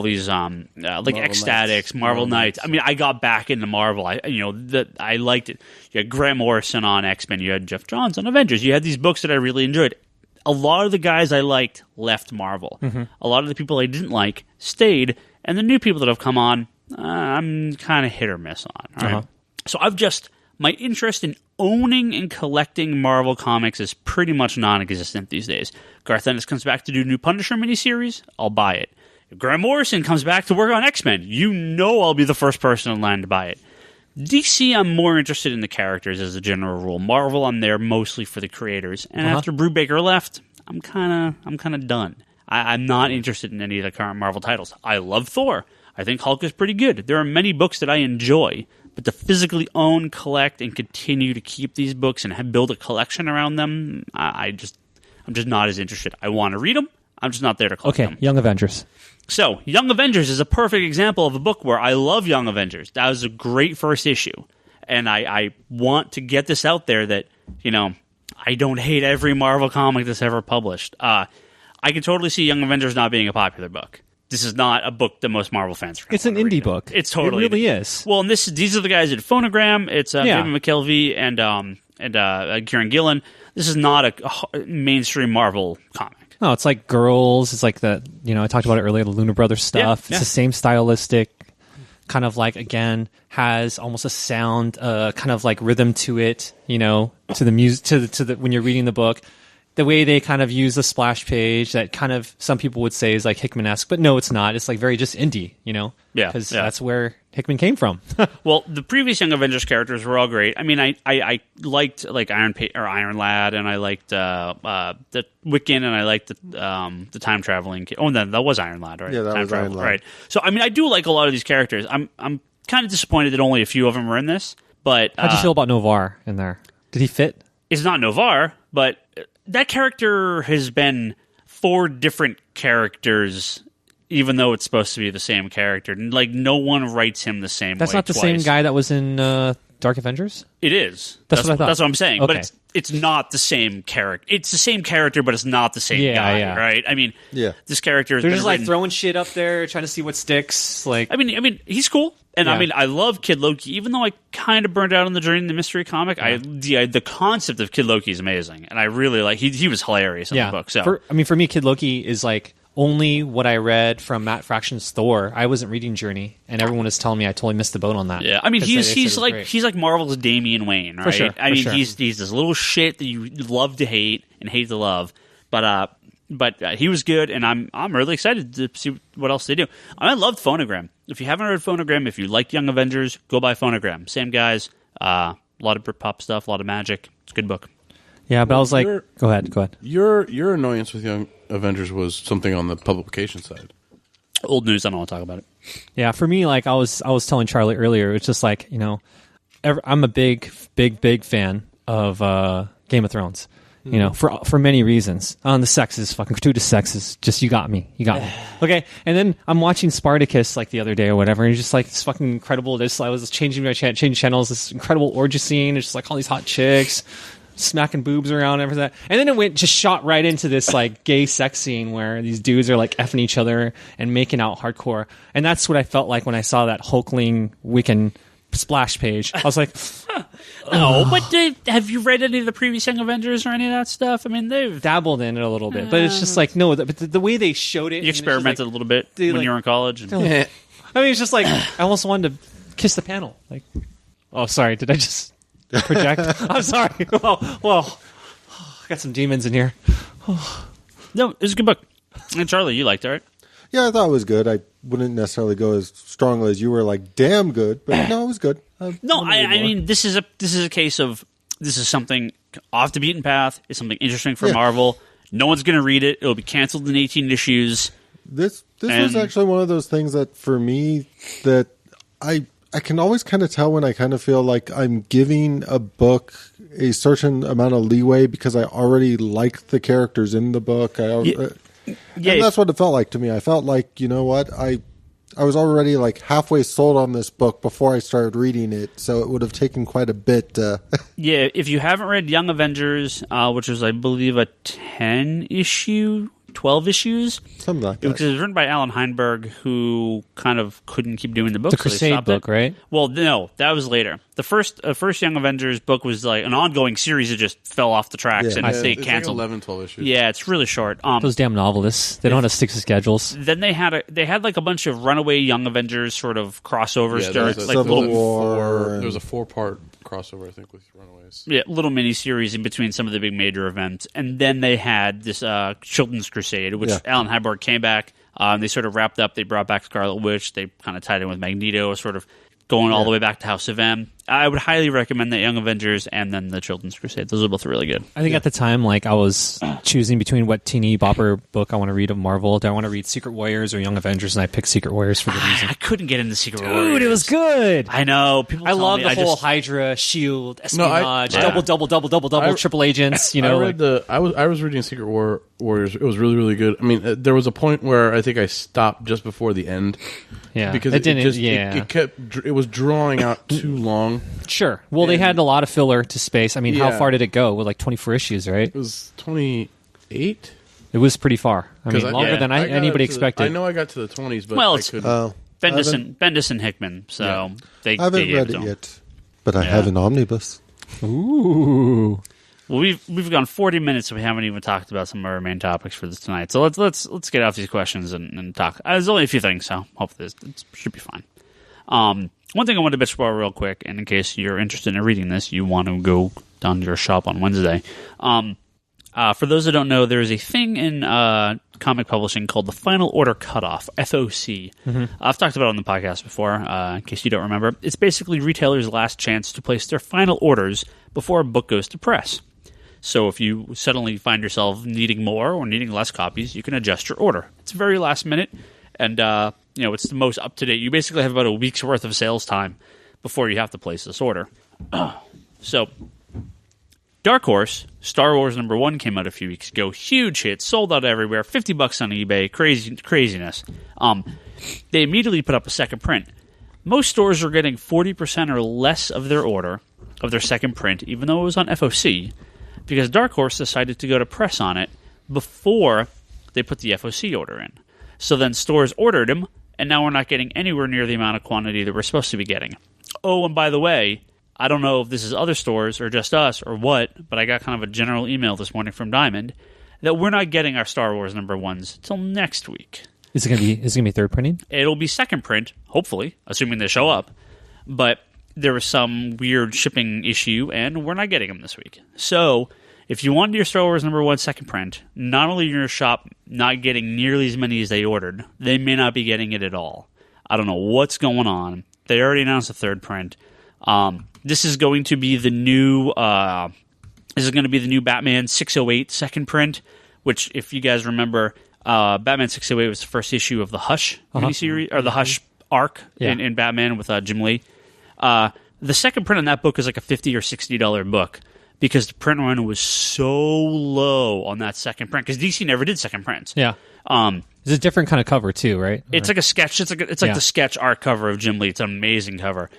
Speaker 1: these like Ecstatics, Marvel Knights. I mean, I got back into Marvel. I liked it. You had Grant Morrison on X-Men. You had Jeff Johns on Avengers. You had these books that I really enjoyed. A lot of the guys I liked left Marvel. Mm-hmm. A lot of the people I didn't like stayed. And the new people that have come on, I'm kind of hit or miss on. All right? So my interest in owning and collecting Marvel Comics is pretty much non-existent these days. Garth Ennis comes back to do new Punisher miniseries, I'll buy it. If Grant Morrison comes back to work on X-Men, I'll be the first person in line to buy it. DC, I'm more interested in the characters as a general rule. Marvel, I'm there mostly for the creators. And after Brubaker left, I'm kind of done. I'm not interested in any of the current Marvel titles. I love Thor. I think Hulk is pretty good. There are many books that I enjoy, but to physically own, collect, and continue to keep these books and build a collection around them, I'm just not as interested. I want to read them. I'm just not there to collect them.
Speaker 3: Okay, Young Avengers.
Speaker 1: So, Young Avengers is a perfect example of a book where I love Young Avengers. That was a great first issue. and I want to get this out there that, I don't hate every Marvel comic that's ever published. I can totally see Young Avengers not being a popular book. This is not a book that most Marvel fans are.
Speaker 3: It's an indie book.
Speaker 1: It's totally.
Speaker 3: It really is.
Speaker 1: Well, and these are the guys at Phonogram. It's David McKelvey and Kieran Gillen. This is not a mainstream Marvel comic.
Speaker 3: No, it's like Girls. It's like the I talked about it earlier. The Luna Brothers stuff. It's the same stylistic, kind of like again has almost a sound, kind of like rhythm to it. To the music, to the when you're reading the book. The way they kind of use the splash page that kind of some people would say is like Hickman-esque, but no, it's not. It's like very just indie,
Speaker 1: Yeah.
Speaker 3: Because that's where Hickman came from.
Speaker 1: Well, the previous Young Avengers characters were all great. I mean, I liked like Iron Lad, and I liked the Wiccan, and I liked the time traveling. Oh, no, that was Iron Lad, right?
Speaker 4: Yeah, that was Iron Lad.
Speaker 1: Right. So I mean, I do like a lot of these characters. I'm kind of disappointed that only a few of them are in this. But
Speaker 3: how'd you feel about Novar in there? Did he fit?
Speaker 1: It's not Novar, but that character has been 4 different characters, even though it's supposed to be the same character. Like, no one writes him the same way.
Speaker 3: That's not the
Speaker 1: twice.
Speaker 3: same guy that was in Dark Avengers?
Speaker 1: It is.
Speaker 3: That's what I thought.
Speaker 1: That's what I'm saying.
Speaker 3: Okay.
Speaker 1: But it's not the same character. It's the same character, but it's not the same guy, right? I mean, this character has
Speaker 3: They're
Speaker 1: been
Speaker 3: just like
Speaker 1: written,
Speaker 3: throwing shit up there, trying to see what sticks. Like,
Speaker 1: I mean, he's cool. And I mean, I love Kid Loki, even though I kind of burned out on the Journey in the Mystery comic. The concept of Kid Loki is amazing, and I really like. He was hilarious in the book. So
Speaker 3: for me, Kid Loki is like only what I read from Matt Fraction's Thor. I wasn't reading Journey, and everyone was telling me I totally missed the boat on that.
Speaker 1: Yeah, I mean, he's like Marvel's Damian Wayne, right?
Speaker 3: For sure,
Speaker 1: he's this little shit that you love to hate and hate to love, but he was good, and I'm really excited to see what else they do. I loved Phonogram. If you haven't read Phonogram, if you like Young Avengers, go buy Phonogram. Same guys, a lot of Britpop stuff, a lot of magic. It's a good book.
Speaker 3: Yeah, but I was like, go ahead.
Speaker 2: Your annoyance with Young Avengers was something on the publication side.
Speaker 1: Old news. I don't want to talk about it.
Speaker 3: Yeah, for me, like I was telling Charlie earlier, it's just like I'm a big fan of Game of Thrones. For many reasons. The sex is fucking gratuitous sex is just you got me. Okay, and then I'm watching Spartacus like the other day or whatever, and it's just like it's fucking incredible. I was changing channels. This incredible orgy scene. It's just like all these hot chicks smacking boobs around and everything. And then it just shot right into this like gay sex scene where these dudes are like effing each other and making out hardcore. And that's what I felt like when I saw that Hulkling Wiccan splash page. I was like,
Speaker 1: no, but have you read any of the previous Young Avengers or any of that stuff? I mean, they've
Speaker 3: dabbled in it a little bit, but it's just like no. But the way they showed it,
Speaker 1: you experimented a little bit when you were in college.
Speaker 3: I mean, it's just like I almost wanted to kiss the panel. Like, oh, sorry, did I just project? I'm sorry. Well, I got some demons in here.
Speaker 1: No, it was a good book. And Charlie, you liked it, right?
Speaker 4: Yeah, I thought it was good. I wouldn't necessarily go as strongly as you were, like damn good, but no, it was good.
Speaker 1: I mean, this is a case of this is something off the beaten path. It's something interesting for Marvel. No one's going to read it. It'll be canceled in 18 issues.
Speaker 4: This was actually one of those things that for me that I can always kind of tell when I kind of feel like I'm giving a book a certain amount of leeway because I already liked the characters in the book. And that's what it felt like to me. I felt like, you know what, I was already like halfway sold on this book before I started reading it, so it would have taken quite a bit.
Speaker 1: Yeah, if you haven't read Young Avengers, which was, I believe, a 10-issue 12 issues.
Speaker 4: Something like that.
Speaker 1: Because it was written by Alan Heinberg, who kind of couldn't keep doing the book.
Speaker 3: The Crusade book, right?
Speaker 1: Well, no, that was later. The first Young Avengers book was like an ongoing series that just fell off the tracks and they canceled.
Speaker 2: Like 11, 12 issues.
Speaker 1: Yeah, it's really short.
Speaker 3: Those damn novelists, they don't know how to stick to schedules.
Speaker 1: Then they had like a bunch of runaway Young Avengers sort of crossovers.
Speaker 2: Yeah,
Speaker 1: during,
Speaker 2: like
Speaker 4: Civil War.
Speaker 2: There was a 4-part crossover, I think, with Runaways.
Speaker 1: Yeah, little mini series in between some of the big major events, and then they had this Children's Crusade, which Alan Heinberg came back. They sort of wrapped up. They brought back Scarlet Witch. They kind of tied in with Magneto, sort of going all the way back to House of M. I would highly recommend the Young Avengers and then the Children's Crusade. Those are both really good.
Speaker 3: I think at the time, like I was choosing between what teeny bopper book I want to read of Marvel. Do I want to read Secret Warriors or Young Avengers? And I picked Secret Warriors for the reason.
Speaker 1: I couldn't get into Secret Warriors.
Speaker 3: Dude, it was good.
Speaker 1: I know.
Speaker 3: I love the whole Hydra, Shield, espionage, double, triple agents. You know,
Speaker 2: I was reading Secret Warriors. It was really, really good. I mean, there was a point where I think I stopped just before the end.
Speaker 3: Yeah,
Speaker 2: because it was drawing out too long.
Speaker 3: Sure. Well, they had a lot of filler to space. I mean, how far did it go? With like 24 issues, right?
Speaker 2: It was 28.
Speaker 3: It was pretty far. I mean, longer than anybody expected.
Speaker 2: I know I got to the 20s, but
Speaker 1: Well,
Speaker 2: I
Speaker 1: it's-
Speaker 2: couldn't.
Speaker 1: Bendis and Hickman, so they
Speaker 4: I haven't read it yet, but I have an omnibus.
Speaker 3: Ooh.
Speaker 1: Well, we've gone 40 minutes and we haven't even talked about some of our main topics for this tonight. So let's get off these questions and talk. There's only a few things, so hopefully it should be fine. One thing I wanted to bitch about real quick, and in case you're interested in reading this, you want to go down to your shop on Wednesday. For those that don't know, there is a thing in comic publishing called the Final Order Cutoff, FOC. I've talked about it on the podcast before, in case you don't remember. It's basically retailers' last chance to place their final orders before a book goes to press. So if you suddenly find yourself needing more or needing less copies, you can adjust your order. It's very last minute, and it's the most up-to-date. You basically have about a week's worth of sales time before you have to place this order. So Dark Horse, Star Wars #1 came out a few weeks ago. Huge hit, sold out everywhere, $50 on eBay, craziness. They immediately put up a second print. Most stores are getting 40% or less of their order, of their second print, even though it was on FOC, because Dark Horse decided to go to press on it before they put the FOC order in. So then stores ordered them, and now we're not getting anywhere near the amount of quantity that we're supposed to be getting. Oh, and by the way, I don't know if this is other stores or just us or what, but I got kind of a general email this morning from Diamond that we're not getting our Star Wars #1s till next week.
Speaker 3: Is it gonna be third printing?
Speaker 1: It'll be second print, hopefully, assuming they show up. But there was some weird shipping issue, and we're not getting them this week. So if you wanted your Star Wars #1 second print, not only your shop not getting nearly as many as they ordered, they may not be getting it at all. I don't know what's going on. They already announced a third print. This is going to be the new. This is going to be the new Batman 608 second print. Which, if you guys remember, Batman 608 was the first issue of the Hush miniseries or the Hush arc in Batman with Jim Lee. The second print on that book is like a $50 or $60 book because the print run was so low on that second print because DC never did second prints.
Speaker 3: Yeah. It's a different kind of cover too, right?
Speaker 1: It's like a sketch. It's like the sketch art cover of Jim Lee. It's an amazing cover.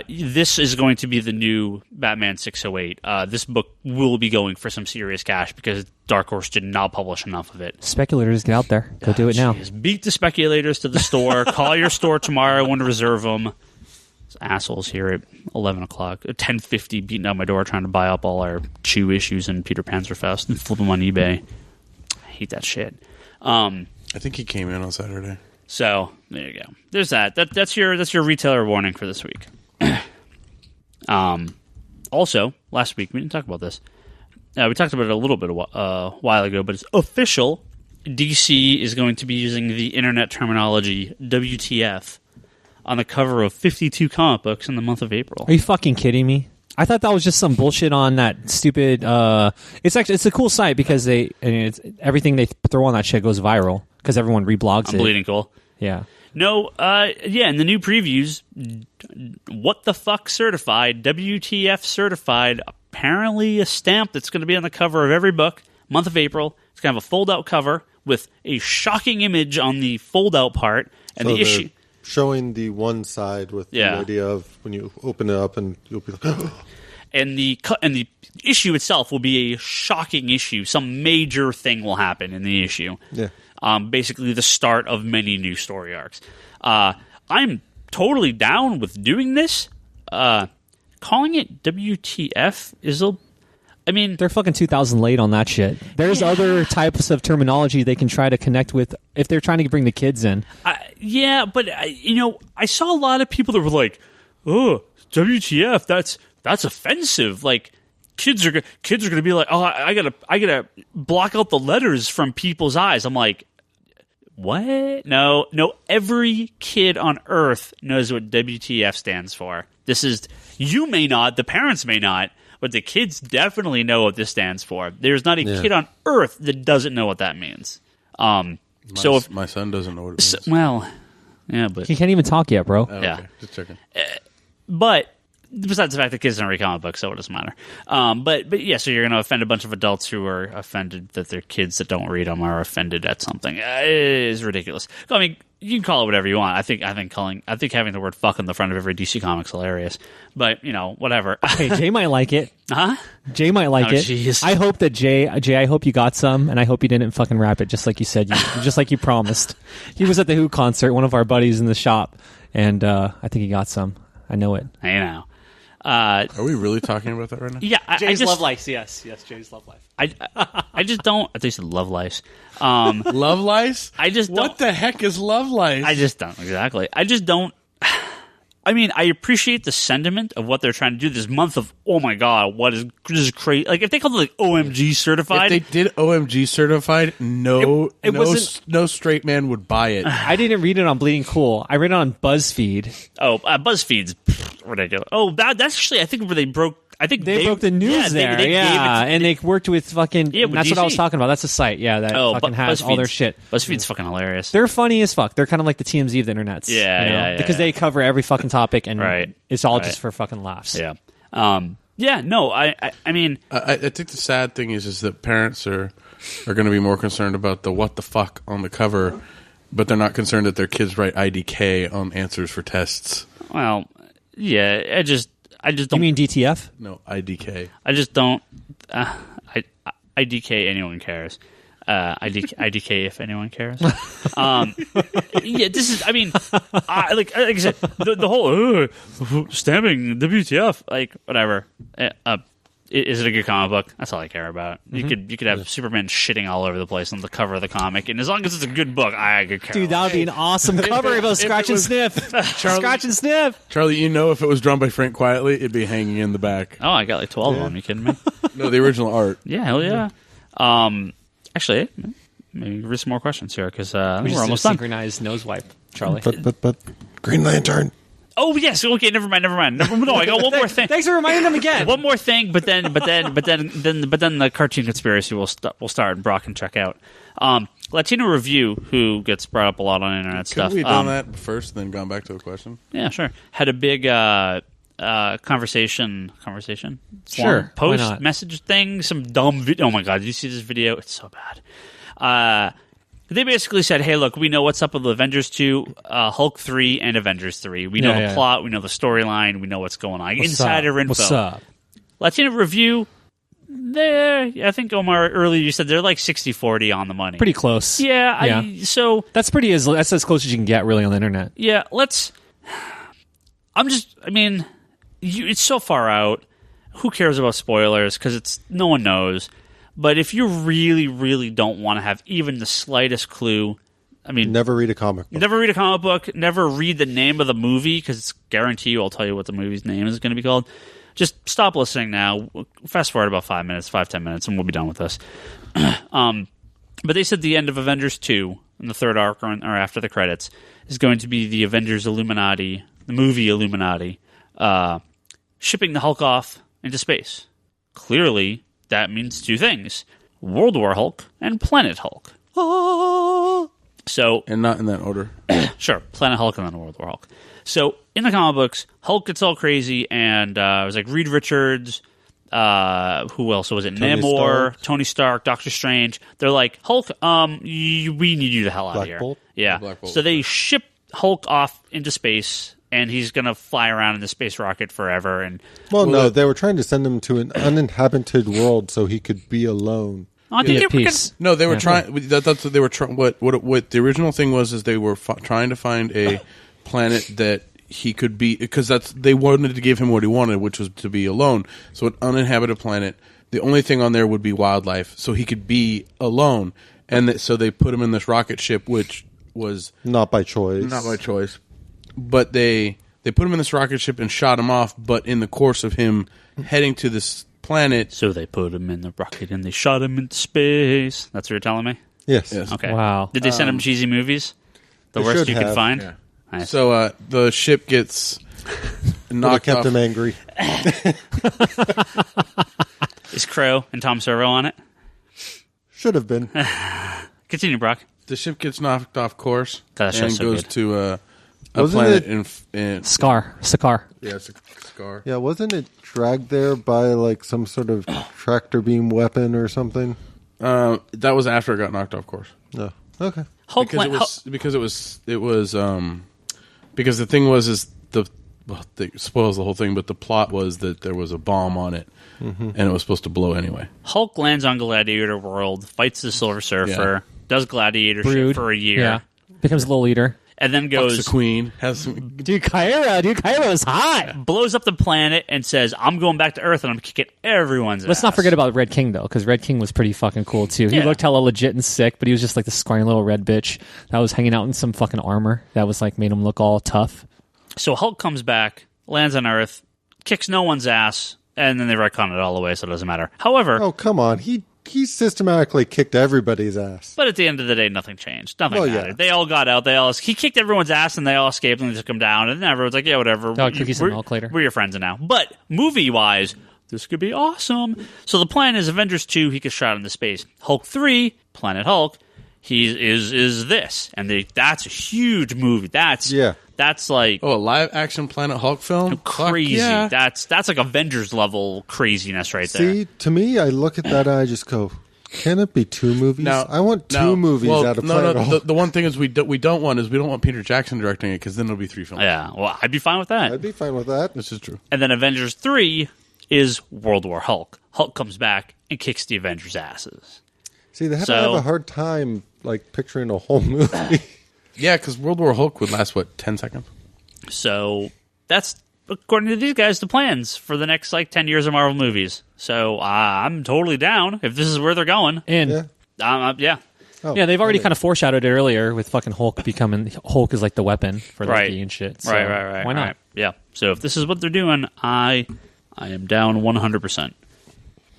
Speaker 1: This is going to be the new Batman 608. This book will be going for some serious cash because Dark Horse did not publish enough of it.
Speaker 3: Speculators, get out there. Go do it now.
Speaker 1: Beat the speculators to the store. Call your store tomorrow. I want to reserve them. Those assholes here at 11 o'clock, at 10:50, beating down my door trying to buy up all our Chew issues and Peter Panzerfaust and flip them on eBay. I hate that shit.
Speaker 2: I think he came in on Saturday.
Speaker 1: So there you go. There's that. That's your retailer warning for this week. Also, last week we didn't talk about this. We talked about it a little bit a while ago, but it's official. DC is going to be using the internet terminology WTF on the cover of 52 comic books in the month of April.
Speaker 3: Are you fucking kidding me? I thought that was just some bullshit on that stupid. It's a cool site because everything they throw on that shit goes viral because everyone reblogs it.
Speaker 1: I'm bleeding cool.
Speaker 3: Yeah.
Speaker 1: No, in the new previews, what the fuck certified, WTF certified, apparently a stamp that's going to be on the cover of every book, month of April. It's going to have a fold-out cover with a shocking image on the fold-out part, and the issue
Speaker 4: showing the one side with the idea of when you open it up and you'll be like,
Speaker 1: and the issue itself will be a shocking issue. Some major thing will happen in the issue.
Speaker 4: Yeah.
Speaker 1: Basically the start of many new story arcs. I'm totally down with doing this. Calling it WTF is
Speaker 3: they're fucking 2000 late on that shit. There's other types of terminology they can try to connect with if they're trying to bring the kids in.
Speaker 1: But I saw a lot of people that were like, "Oh, WTF? That's offensive." Like kids are going to be like, "Oh, I gotta block out the letters from people's eyes." I'm like, what? No. Every kid on Earth knows what WTF stands for. You may not, the parents may not. But the kids definitely know what this stands for. There's not a kid on Earth that doesn't know what that means.
Speaker 2: My son doesn't know what it means.
Speaker 1: Well, yeah, but
Speaker 3: he can't even talk yet, bro.
Speaker 2: Oh,
Speaker 1: yeah,
Speaker 2: okay. Just checking.
Speaker 1: But besides the fact that kids don't read comic books, so it doesn't matter. But yeah, so you're going to offend a bunch of adults who are offended that their kids that don't read them are offended at something. It is ridiculous. I mean, you can call it whatever you want. I think having the word "fuck" in the front of every DC comic's hilarious. But whatever.
Speaker 3: Hey, Jay might like it.
Speaker 1: Huh?
Speaker 3: Jay might like it.
Speaker 1: Geez.
Speaker 3: I hope that Jay, I hope you got some, and I hope you didn't fucking wrap it just like you said, just like you promised. He was at the Who concert, one of our buddies in the shop, and I think he got some. I know it.
Speaker 1: I know.
Speaker 2: Are we really talking about that right now?
Speaker 1: Yeah,
Speaker 3: Jay's Love Life. Yes, Jay's Love Life.
Speaker 1: I just don't. I think you said love lice.
Speaker 2: Love lice?
Speaker 1: I just don't.
Speaker 2: What the heck is love lice?
Speaker 1: I just don't. Exactly. I just don't. I mean, I appreciate the sentiment of what they're trying to do this month of, oh my God, this is crazy. Like, if they called it like OMG certified.
Speaker 2: If they did OMG certified, no straight man would buy it.
Speaker 3: I didn't read it on Bleeding Cool. I read it on BuzzFeed.
Speaker 1: Oh, BuzzFeed's ridiculous. Oh, that's actually, I think, where they broke. I think
Speaker 3: they broke the news there. And they worked with fucking.
Speaker 1: Yeah,
Speaker 3: that's
Speaker 1: DC.
Speaker 3: what I was talking about. That's a site, that fucking has all their shit.
Speaker 1: BuzzFeed's fucking hilarious.
Speaker 3: They're funny as fuck. They're kind of like the TMZ of the internet.
Speaker 1: Yeah,
Speaker 3: because they cover every fucking topic, and
Speaker 1: right.
Speaker 3: it's all just for fucking laughs.
Speaker 1: Yeah. No. I mean,
Speaker 2: I think the sad thing is that parents are going to be more concerned about the what the fuck on the cover, but they're not concerned that their kids write IDK on answers for tests.
Speaker 1: Well, yeah. I just don't.
Speaker 3: You mean DTF?
Speaker 2: No, IDK.
Speaker 1: I just don't. IDK anyone cares. IDK if anyone cares. Yeah, this is. I mean, like I said, the whole stamping WTF, like whatever. Is it a good comic book? That's all I care about.
Speaker 3: Mm-hmm.
Speaker 1: You could have Superman shitting all over the place on the cover of the comic, and as long as it's a good book, I could care.
Speaker 3: Dude, that would be an awesome cover if it was Scratch and Sniff. Scratch and Sniff.
Speaker 2: Charlie, if it was drawn by Frank Quietly, it'd be hanging in the back.
Speaker 1: Oh, I got like 12 of them. You kidding me?
Speaker 2: No, the original art.
Speaker 1: Yeah, hell yeah. Actually, maybe read some more questions here because we're almost done.
Speaker 3: Synchronized nose wipe, Charlie.
Speaker 4: But Green Lantern.
Speaker 1: Oh yes, okay. Never mind. No, I got one more thing.
Speaker 3: Thanks for reminding them again.
Speaker 1: One more thing, but then the cartoon conspiracy will start, and Brock can check out. Latino Review, who gets brought up a lot on internet stuff.
Speaker 2: Could we have done that first, then gone back to the question?
Speaker 1: Yeah, sure. Had a big conversation.
Speaker 3: Sure.
Speaker 1: Post message thing. Some dumb video. Oh my God! Did you see this video? It's so bad. They basically said, hey, look, we know what's up with Avengers 2, Hulk 3, and Avengers 3. We know the plot, we know the storyline, we know what's going on. Insider info.
Speaker 3: What's up?
Speaker 1: Latino Review, I think, Omar, earlier you said they're like 60-40 on the money.
Speaker 3: Pretty close.
Speaker 1: Yeah. So
Speaker 3: that's as close as you can get, really, on the internet.
Speaker 1: Yeah, it's so far out. Who cares about spoilers? Because no one knows. But if you really, really don't want to have even the slightest clue,
Speaker 4: never read a comic book.
Speaker 1: Never read a comic book. Never read the name of the movie because it's guarantee you I'll tell you what the movie's name is going to be called. Just stop listening now. Fast forward about 5 minutes, 5-10 minutes, and we'll be done with this. But they said the end of Avengers 2 in the third arc or after the credits is going to be the Avengers Illuminati, the movie Illuminati, shipping the Hulk off into space. Clearly, that means two things: World War Hulk and Planet Hulk. So,
Speaker 2: and not in that order.
Speaker 1: Sure, Planet Hulk and then World War Hulk. So, in the comic books, Hulk gets all crazy, and it was like Reed Richards, who else was it? Namor, Tony Stark, Doctor Strange. They're like, Hulk, we need you the hell out of here.
Speaker 4: Bolt?
Speaker 1: Yeah.
Speaker 2: Black Bolt.
Speaker 1: So they ship Hulk off into space, and he's going to fly around in the space rocket forever. And
Speaker 4: no, they were trying to send him to an uninhabited world so he could be alone.
Speaker 1: I think they were
Speaker 3: peace.
Speaker 2: No, they were trying. That's what they were trying. What the original thing was is they were trying to find a planet that he could be, because they wanted to give him what he wanted, which was to be alone. So an uninhabited planet. The only thing on there would be wildlife, so he could be alone. And so they put him in this rocket ship, which was
Speaker 4: not by choice.
Speaker 2: But they put him in this rocket ship and shot him off. But in the course of him heading to this planet,
Speaker 1: so they put him in the rocket and they shot him into space. That's what you're telling me?
Speaker 4: Yes.
Speaker 1: Okay.
Speaker 3: Wow.
Speaker 1: Did they send him cheesy movies? The worst you could find?
Speaker 2: Yeah.
Speaker 1: Nice.
Speaker 2: So the ship gets knocked
Speaker 4: kept
Speaker 2: off.
Speaker 4: him angry.
Speaker 1: Is Crow and Tom Servo on it?
Speaker 4: Should have been.
Speaker 1: Continue, Brock.
Speaker 2: The ship gets knocked off course
Speaker 1: God, that
Speaker 2: and
Speaker 1: show's so
Speaker 2: goes
Speaker 1: good.
Speaker 2: to planet
Speaker 4: it
Speaker 2: in
Speaker 3: Sakaar.
Speaker 2: yeah, Scar.
Speaker 4: Yeah, wasn't it dragged there by like some sort of tractor beam weapon or something?
Speaker 2: That was after it got knocked off course.
Speaker 4: No. Okay.
Speaker 1: Hulk
Speaker 2: Because the thing was it spoils the whole thing, but the plot was that there was a bomb on it, and it was supposed to blow anyway.
Speaker 1: Hulk lands on Gladiator World, fights the Silver Surfer, does Gladiator shit for a year,
Speaker 3: becomes a little leader,
Speaker 1: and then goes
Speaker 2: Fucks the Queen.
Speaker 3: Dude, Kyra is hot.
Speaker 1: blows up the planet and says, "I'm going back to Earth and I'm kicking everyone's ass."
Speaker 3: Let's not forget about Red King though, because Red King was pretty fucking cool too. He looked hella legit and sick, but he was just like the scrawny little red bitch that was hanging out in some fucking armor that was like made him look all tough.
Speaker 1: So Hulk comes back, lands on Earth, kicks no one's ass, and then they retcon it all away, so it doesn't matter. However,
Speaker 4: Oh, come on. He systematically kicked everybody's ass.
Speaker 1: but at the end of the day, nothing changed. Nothing
Speaker 4: Well, yeah.
Speaker 1: mattered. They all got out. He kicked everyone's ass, and they all escaped, and they took him down. And then everyone's like, "Yeah, whatever.
Speaker 3: Cookies and milk later.
Speaker 1: We're your friends now." But movie-wise, this could be awesome. So the plan is Avengers 2, he gets shot into space. Hulk 3, Planet Hulk, he is this, and that's a huge movie. That's like
Speaker 2: a live action Planet Hulk film?
Speaker 1: crazy.
Speaker 2: Fuck yeah.
Speaker 1: That's like Avengers level craziness right there.
Speaker 4: See, to me, I look at that and I just go, can it be 2 movies? I want 2 movies out of Planet Hulk.
Speaker 2: The one thing is we don't want Peter Jackson directing it, because then it'll be 3 films.
Speaker 1: Yeah, well, I'd be fine with that.
Speaker 4: I'd be fine with that.
Speaker 2: This is true.
Speaker 1: And then Avengers 3 is World War Hulk. Hulk comes back and kicks the Avengers' asses.
Speaker 4: See, they have to have a hard time like picturing a whole movie.
Speaker 2: Yeah, because World War Hulk would last, 10 seconds?
Speaker 1: So that's, according to these guys, the plans for the next 10 years of Marvel movies. So I'm totally down if this is where they're going.
Speaker 3: And
Speaker 1: Yeah.
Speaker 3: they've already kind of foreshadowed it earlier with fucking Hulk becoming Hulk is like the weapon for Loki and shit. So
Speaker 1: Right.
Speaker 3: Why not?
Speaker 1: Right. Yeah. So if this is what they're doing, I am down 100%.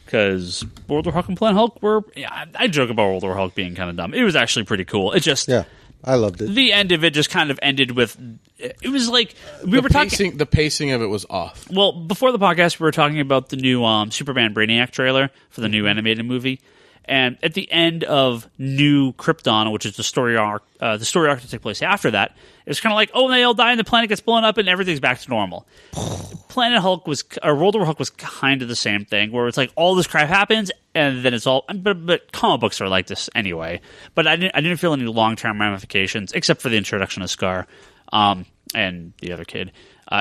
Speaker 1: Because World War Hulk and Planet Hulk I joke about World War Hulk being kind of dumb. It was actually pretty cool. It just
Speaker 4: I loved it.
Speaker 1: The end of it just kind of ended with, it was like we were talking.
Speaker 2: The pacing of it was off.
Speaker 1: Well, before the podcast, we were talking about the new Superman Brainiac trailer for the new animated movie, and at the end of New Krypton, which is the story arc to take place after that, it's kind of like, oh, they all die and the planet gets blown up and everything's back to normal. Planet Hulk World War Hulk was kind of the same thing, where it's like all this crap happens and then it's all. But comic books are like this anyway. But I didn't feel any long term ramifications except for the introduction of Scar, and the other kid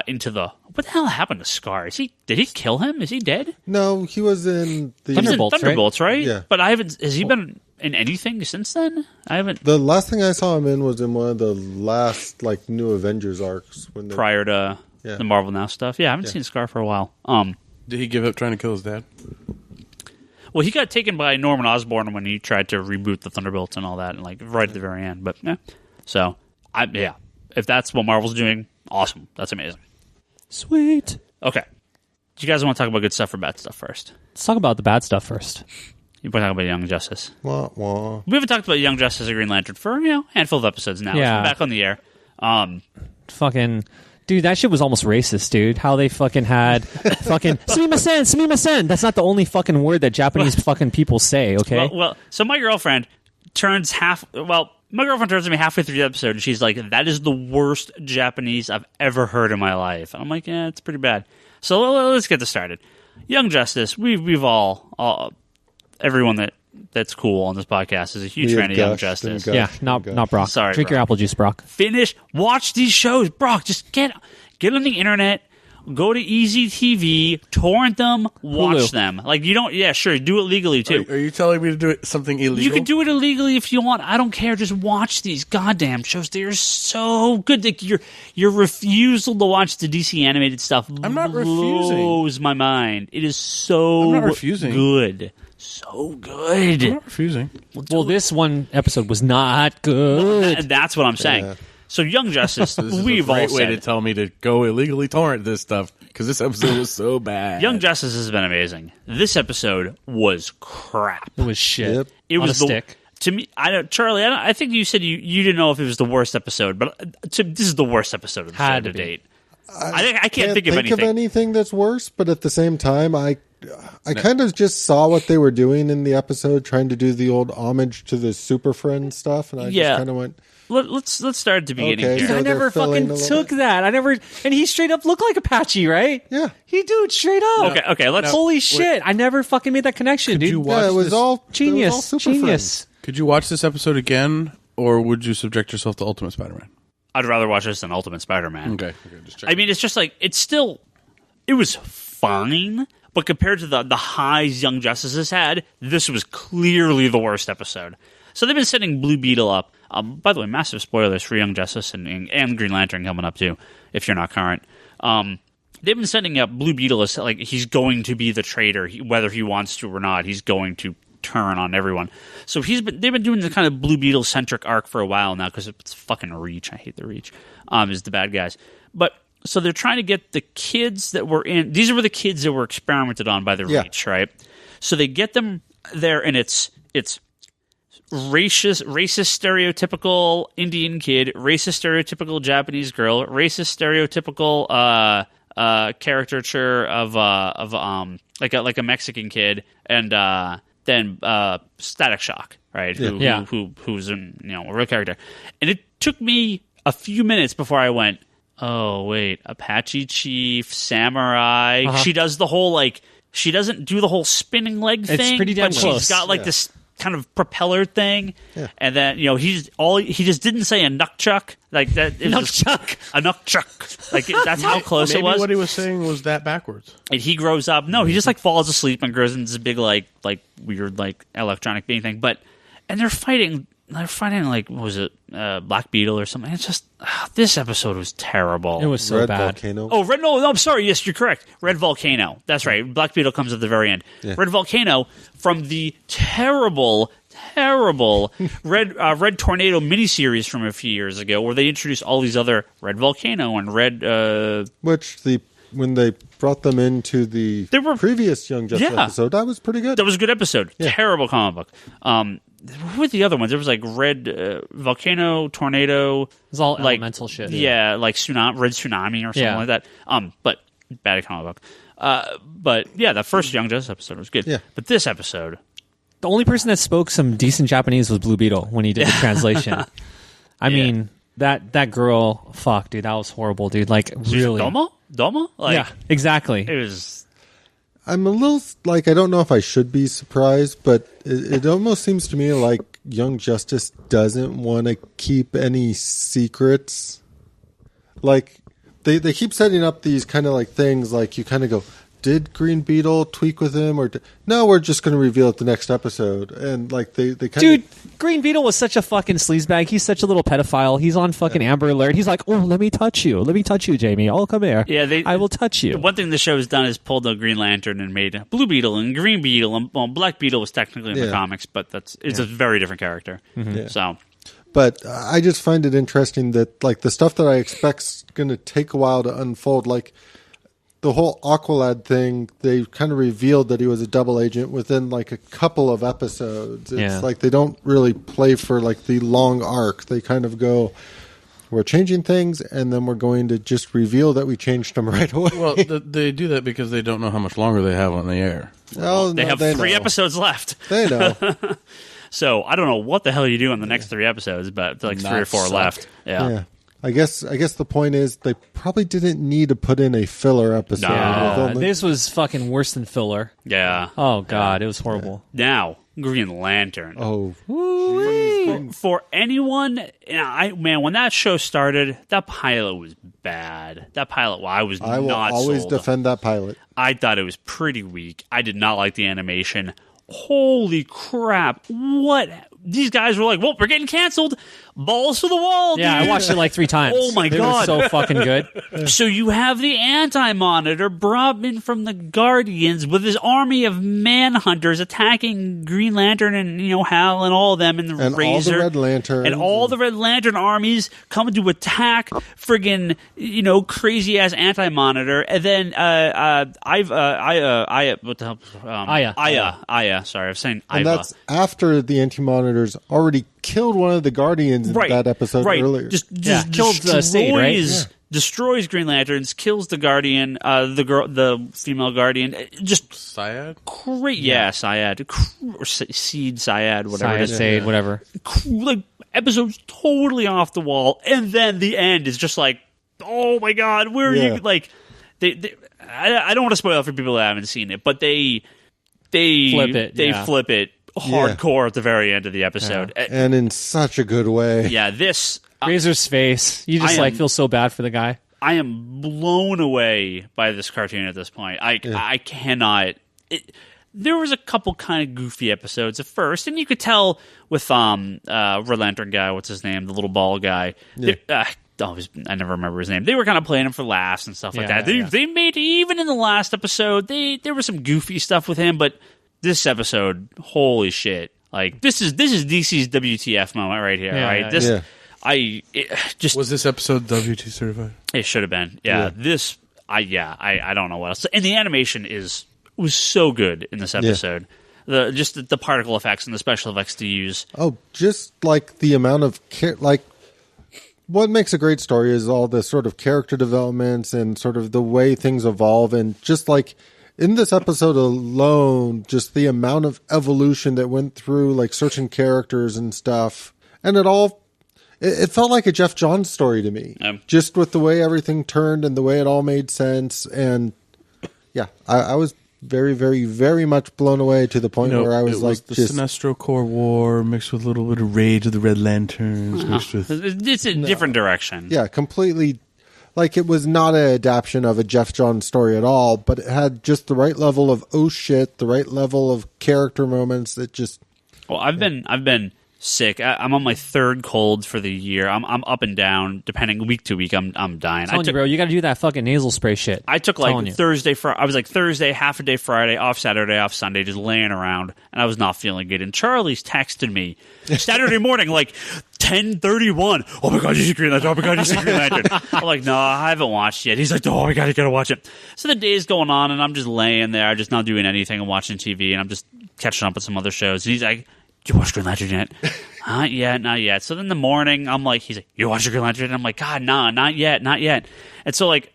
Speaker 1: into the. What the hell happened to Scar? Did he kill him? Is he dead?
Speaker 4: No, he was in the
Speaker 1: Thunderbolts, right?
Speaker 4: Yeah.
Speaker 1: But I haven't. Has he been in anything since then? I haven't.
Speaker 4: The last thing I saw him in was in one of the last new Avengers arcs
Speaker 1: Prior to the Marvel Now stuff. Yeah, I haven't seen Scar for a while.
Speaker 2: Did he give up trying to kill his dad?
Speaker 1: Well, he got taken by Norman Osborn when he tried to reboot the Thunderbolts and all that, and right at the very end. But so if that's what Marvel's doing, awesome. That's amazing.
Speaker 3: Sweet.
Speaker 1: Okay, do you guys want to talk about good stuff or bad stuff first?
Speaker 3: Let's talk about the bad stuff first.
Speaker 1: You want to talk about Young Justice?
Speaker 4: Wah, wah.
Speaker 1: We haven't talked about Young Justice or Green Lantern for a handful of episodes now.
Speaker 3: Yeah.
Speaker 1: It's been back on the air.
Speaker 3: Fucking dude, that shit was almost racist, dude. How they fucking had fucking sumimasen. That's not the only fucking word that Japanese fucking people say. Okay.
Speaker 1: Well, so my girlfriend turns to me halfway through the episode, and she's like, "That is the worst Japanese I've ever heard in my life." And I'm like, "Yeah, it's pretty bad." So let's get this started. Young Justice. We've all everyone that's cool on this podcast is a huge fan of Young Justice.
Speaker 3: Yeah, not Brock.
Speaker 1: Sorry,
Speaker 3: drink your
Speaker 1: Brock.
Speaker 3: apple juice, Brock.
Speaker 1: Watch these shows, Brock. Just get on the internet. Go to Easy TV, torrent them, watch
Speaker 3: Hulu.
Speaker 1: them. You don't. Yeah, sure. Do it legally too.
Speaker 2: Are you telling me to do something illegal?
Speaker 1: You can do it illegally if you want. I don't care. Just watch these goddamn shows. They are so good. Your refusal to watch the DC animated stuff
Speaker 2: I'm not refusing.
Speaker 1: blows my mind. It is so
Speaker 2: I'm not refusing.
Speaker 1: good. So good.
Speaker 2: I'm not refusing.
Speaker 3: Well, this one episode was not good.
Speaker 1: And that's what I'm saying.
Speaker 4: Yeah.
Speaker 1: So Young Justice,
Speaker 2: This is
Speaker 1: we've
Speaker 2: a
Speaker 1: all
Speaker 2: great way
Speaker 1: said
Speaker 2: to tell me to go illegally torrent this stuff, because this episode was so bad.
Speaker 1: Young Justice has been amazing. This episode was crap.
Speaker 3: It was shit.
Speaker 4: Yep.
Speaker 1: It was
Speaker 3: on a stick.
Speaker 1: To me, Charlie. I think you said you didn't know if it was the worst episode, but this is the worst episode of the show
Speaker 3: Had
Speaker 1: to
Speaker 3: to be.
Speaker 1: date. I can't think of
Speaker 4: anything that's worse, but at the same time, I kind of just saw what they were doing in the episode, trying to do the old homage to the Super Friends stuff, and I just kind of went,
Speaker 1: let's start at the beginning
Speaker 4: Okay,
Speaker 1: here.
Speaker 4: so
Speaker 3: I
Speaker 4: they're
Speaker 3: never
Speaker 4: filling
Speaker 3: fucking
Speaker 4: a little-
Speaker 3: took that. And he straight up looked like Apache, right?
Speaker 4: Yeah.
Speaker 3: He dude, straight up.
Speaker 1: Okay, let's.
Speaker 3: Holy shit! I never fucking made that connection, dude.
Speaker 2: you watch
Speaker 4: Yeah, it was
Speaker 2: this-
Speaker 4: all
Speaker 3: Genius,
Speaker 4: it was all Super
Speaker 3: genius.
Speaker 4: Friends.
Speaker 2: Could you watch this episode again, or would you subject yourself to Ultimate Spider-Man?
Speaker 1: I'd rather watch this than Ultimate Spider-Man.
Speaker 2: Okay, just check.
Speaker 1: I mean, it's just like it was fine, but compared to the highs Young Justice has had, this was clearly the worst episode. So they've been setting Blue Beetle up. By the way, massive spoilers for Young Justice and Green Lantern coming up too, if you're not current. They've been setting up Blue Beetle as like he's going to be the traitor, whether he wants to or not. He's going to turn on everyone. So they've been doing the kind of Blue Beetle centric arc for a while now because it's fucking Reach. I hate the Reach. Is the bad guys, but so they're trying to get the kids that were in. These were the kids that were experimented on by the Reach, right? So they get them there, and it's racist, stereotypical Indian kid, racist, stereotypical Japanese girl, racist, stereotypical caricature of like a Mexican kid, and then Static Shock, right? Who's a real character, and it took me a few minutes before I went, oh wait, Apache Chief, Samurai. She does the whole she doesn't do the whole spinning leg thing,
Speaker 3: pretty damn
Speaker 1: but
Speaker 3: close.
Speaker 1: she's got this kind of propeller thing, and then he just didn't say a nunchuck like that. A nunchuck, like that's how close
Speaker 2: Maybe
Speaker 1: it was.
Speaker 2: what he was saying was that backwards.
Speaker 1: And he grows up. No, he just falls asleep and grows into this big like weird electronic being thing. And they're fighting. What was it, Black Beetle or something? It's just this episode was terrible.
Speaker 3: It was so
Speaker 4: Red
Speaker 3: bad.
Speaker 4: Volcano.
Speaker 1: Oh, no, I'm sorry. Yes, you're correct. Red Volcano. That's right. Black Beetle comes at the very end. Yeah. Red Volcano from the terrible Red Tornado miniseries from a few years ago, where they introduced all these other Red Volcano and Red.
Speaker 4: When they brought them into the previous Young Justice episode, that was pretty good.
Speaker 1: That was a good episode. Yeah. Terrible comic book. Who were the other ones? There was Red Volcano, Tornado. It
Speaker 3: was all elemental shit.
Speaker 1: Yeah, like Red Tsunami or something like that. But bad comic book. But yeah, the first Young Justice episode was good.
Speaker 4: Yeah.
Speaker 1: But this episode,
Speaker 3: the only person that spoke some decent Japanese was Blue Beetle when he did the translation. I mean, that girl, fuck, dude, that was horrible, dude. Like, really.
Speaker 1: Domo?
Speaker 3: Yeah, exactly.
Speaker 1: It was.
Speaker 4: I'm a little I don't know if I should be surprised, but it almost seems to me like Young Justice doesn't want to keep any secrets. Like they keep setting up these kind of things you kind of go, did Green Beetle tweak with him or no? We're just going to reveal it the next episode, and they kind
Speaker 3: dude. Green Beetle was such a fucking sleazebag. He's such a little pedophile. He's on fucking Amber Alert. He's like, oh, let me touch you, Jamie. Oh, come here.
Speaker 1: Yeah,
Speaker 3: I will touch you.
Speaker 1: One thing the show has done is pulled the Green Lantern and made Blue Beetle and Green Beetle, and Black Beetle was technically in the comics, but it's a very different character. Mm-hmm. So.
Speaker 4: But I just find it interesting that the stuff that I expect's going to take a while to unfold, the whole Aqualad thing, they kind of revealed that he was a double agent within a couple of episodes. It's they don't really play for the long arc. They kind of go, we're changing things, and then we're going to just reveal that we changed them right away.
Speaker 2: Well, they do that because they don't know how much longer they have on the air.
Speaker 1: They have 3 episodes left.
Speaker 4: They know.
Speaker 1: So I don't know what the hell you do in the next 3 episodes, but 3 or 4 left. Yeah.
Speaker 4: I guess the point is they probably didn't need to put in a filler episode.
Speaker 3: No. This was fucking worse than filler.
Speaker 1: Yeah.
Speaker 3: Oh god, it was horrible.
Speaker 1: Now, Green Lantern.
Speaker 4: Oh.
Speaker 1: For anyone, when that show started, that pilot was bad. That pilot, I will
Speaker 4: always
Speaker 1: sold.
Speaker 4: defend that pilot.
Speaker 1: I thought it was pretty weak. I did not like the animation. Holy crap. What? These guys were like, well, we're getting canceled. Balls to the wall, dude.
Speaker 3: Yeah, I watched it 3 times.
Speaker 1: Oh, my
Speaker 3: God.
Speaker 1: God.
Speaker 3: It was so fucking good.
Speaker 1: So you have the Anti-Monitor brought in from the Guardians with his army of manhunters attacking Green Lantern and, Hal and all of them and
Speaker 4: and
Speaker 1: Razor.
Speaker 4: all the Red Lanterns.
Speaker 1: And all the Red Lantern armies coming to attack friggin', crazy-ass Anti-Monitor. And then, what the hell? Aya. Sorry, I was saying Iva.
Speaker 4: And that's after the Anti-Monitors already killed one of the Guardians in that episode earlier.
Speaker 1: Just
Speaker 3: killed Sade, right? Yeah.
Speaker 1: Destroys Green Lanterns, kills the Guardian, the female Guardian. Just
Speaker 2: Syad?
Speaker 1: Great, Syad. Or Seed, Syad, whatever it is.
Speaker 3: Sade, whatever.
Speaker 1: episode's totally off the wall, and then the end is just like, oh my god, where are you? Like, I don't want to spoil it for people that haven't seen it, but they flip it hardcore at the very end of the episode,
Speaker 4: and in such a good way.
Speaker 1: Yeah, this
Speaker 3: Razor's face. You just feel so bad for the guy.
Speaker 1: I am blown away by this cartoon at this point. I cannot. There was a couple kind of goofy episodes at first, and you could tell with Red Lantern guy, what's his name, the little ball guy. I never remember his name. They were kind of playing him for laughs and stuff like that. They made, even in the last episode, there was some goofy stuff with him, but this episode, holy shit! Like this is DC's WTF moment right here, right?
Speaker 2: Was this episode WT certified?
Speaker 1: It should have been. Yeah. I don't know what else. And the animation was so good in this episode. The particle effects and the special effects to use.
Speaker 4: Oh, just like the amount of what makes a great story is all the sort of character developments and sort of the way things evolve, and just like in this episode alone, just the amount of evolution that went through like certain characters and stuff, and it felt like a Jeff Johns story to me, just with the way everything turned and the way it all made sense. And I was very, very, very much blown away to the point where I was like,
Speaker 2: the Sinestro Corps War mixed with a little bit of Rage of the Red Lanterns, mixed with
Speaker 1: it's a different direction.
Speaker 4: Yeah, completely. Like, it was not an adaptation of a Jeff Johns story at all, but it had just the right level of oh shit, the right level of character moments that just.
Speaker 1: Well, I've been sick. I'm on my third cold for the year. I'm up and down depending week to week. I'm dying.
Speaker 3: You, bro, you got to do that fucking nasal spray shit.
Speaker 1: I took Thursday. I was like Thursday, half a day Friday, off Saturday, off Sunday, just laying around, and I was not feeling good. And Charlie's texted me Saturday morning, like 10:31. Oh my god, you see Green Lantern? Oh my god, you see Green Lantern? I'm like, no, I haven't watched yet. He's like, oh my god, you gotta watch it. So the day's going on, and I'm just laying there, just not doing anything. I'm watching TV, and I'm just catching up with some other shows. And he's like, you watch Green Lantern yet? Not yet. So then in the morning, I'm like, he's like, you watch Green Lantern? And I'm like, God, nah, not yet. And so like,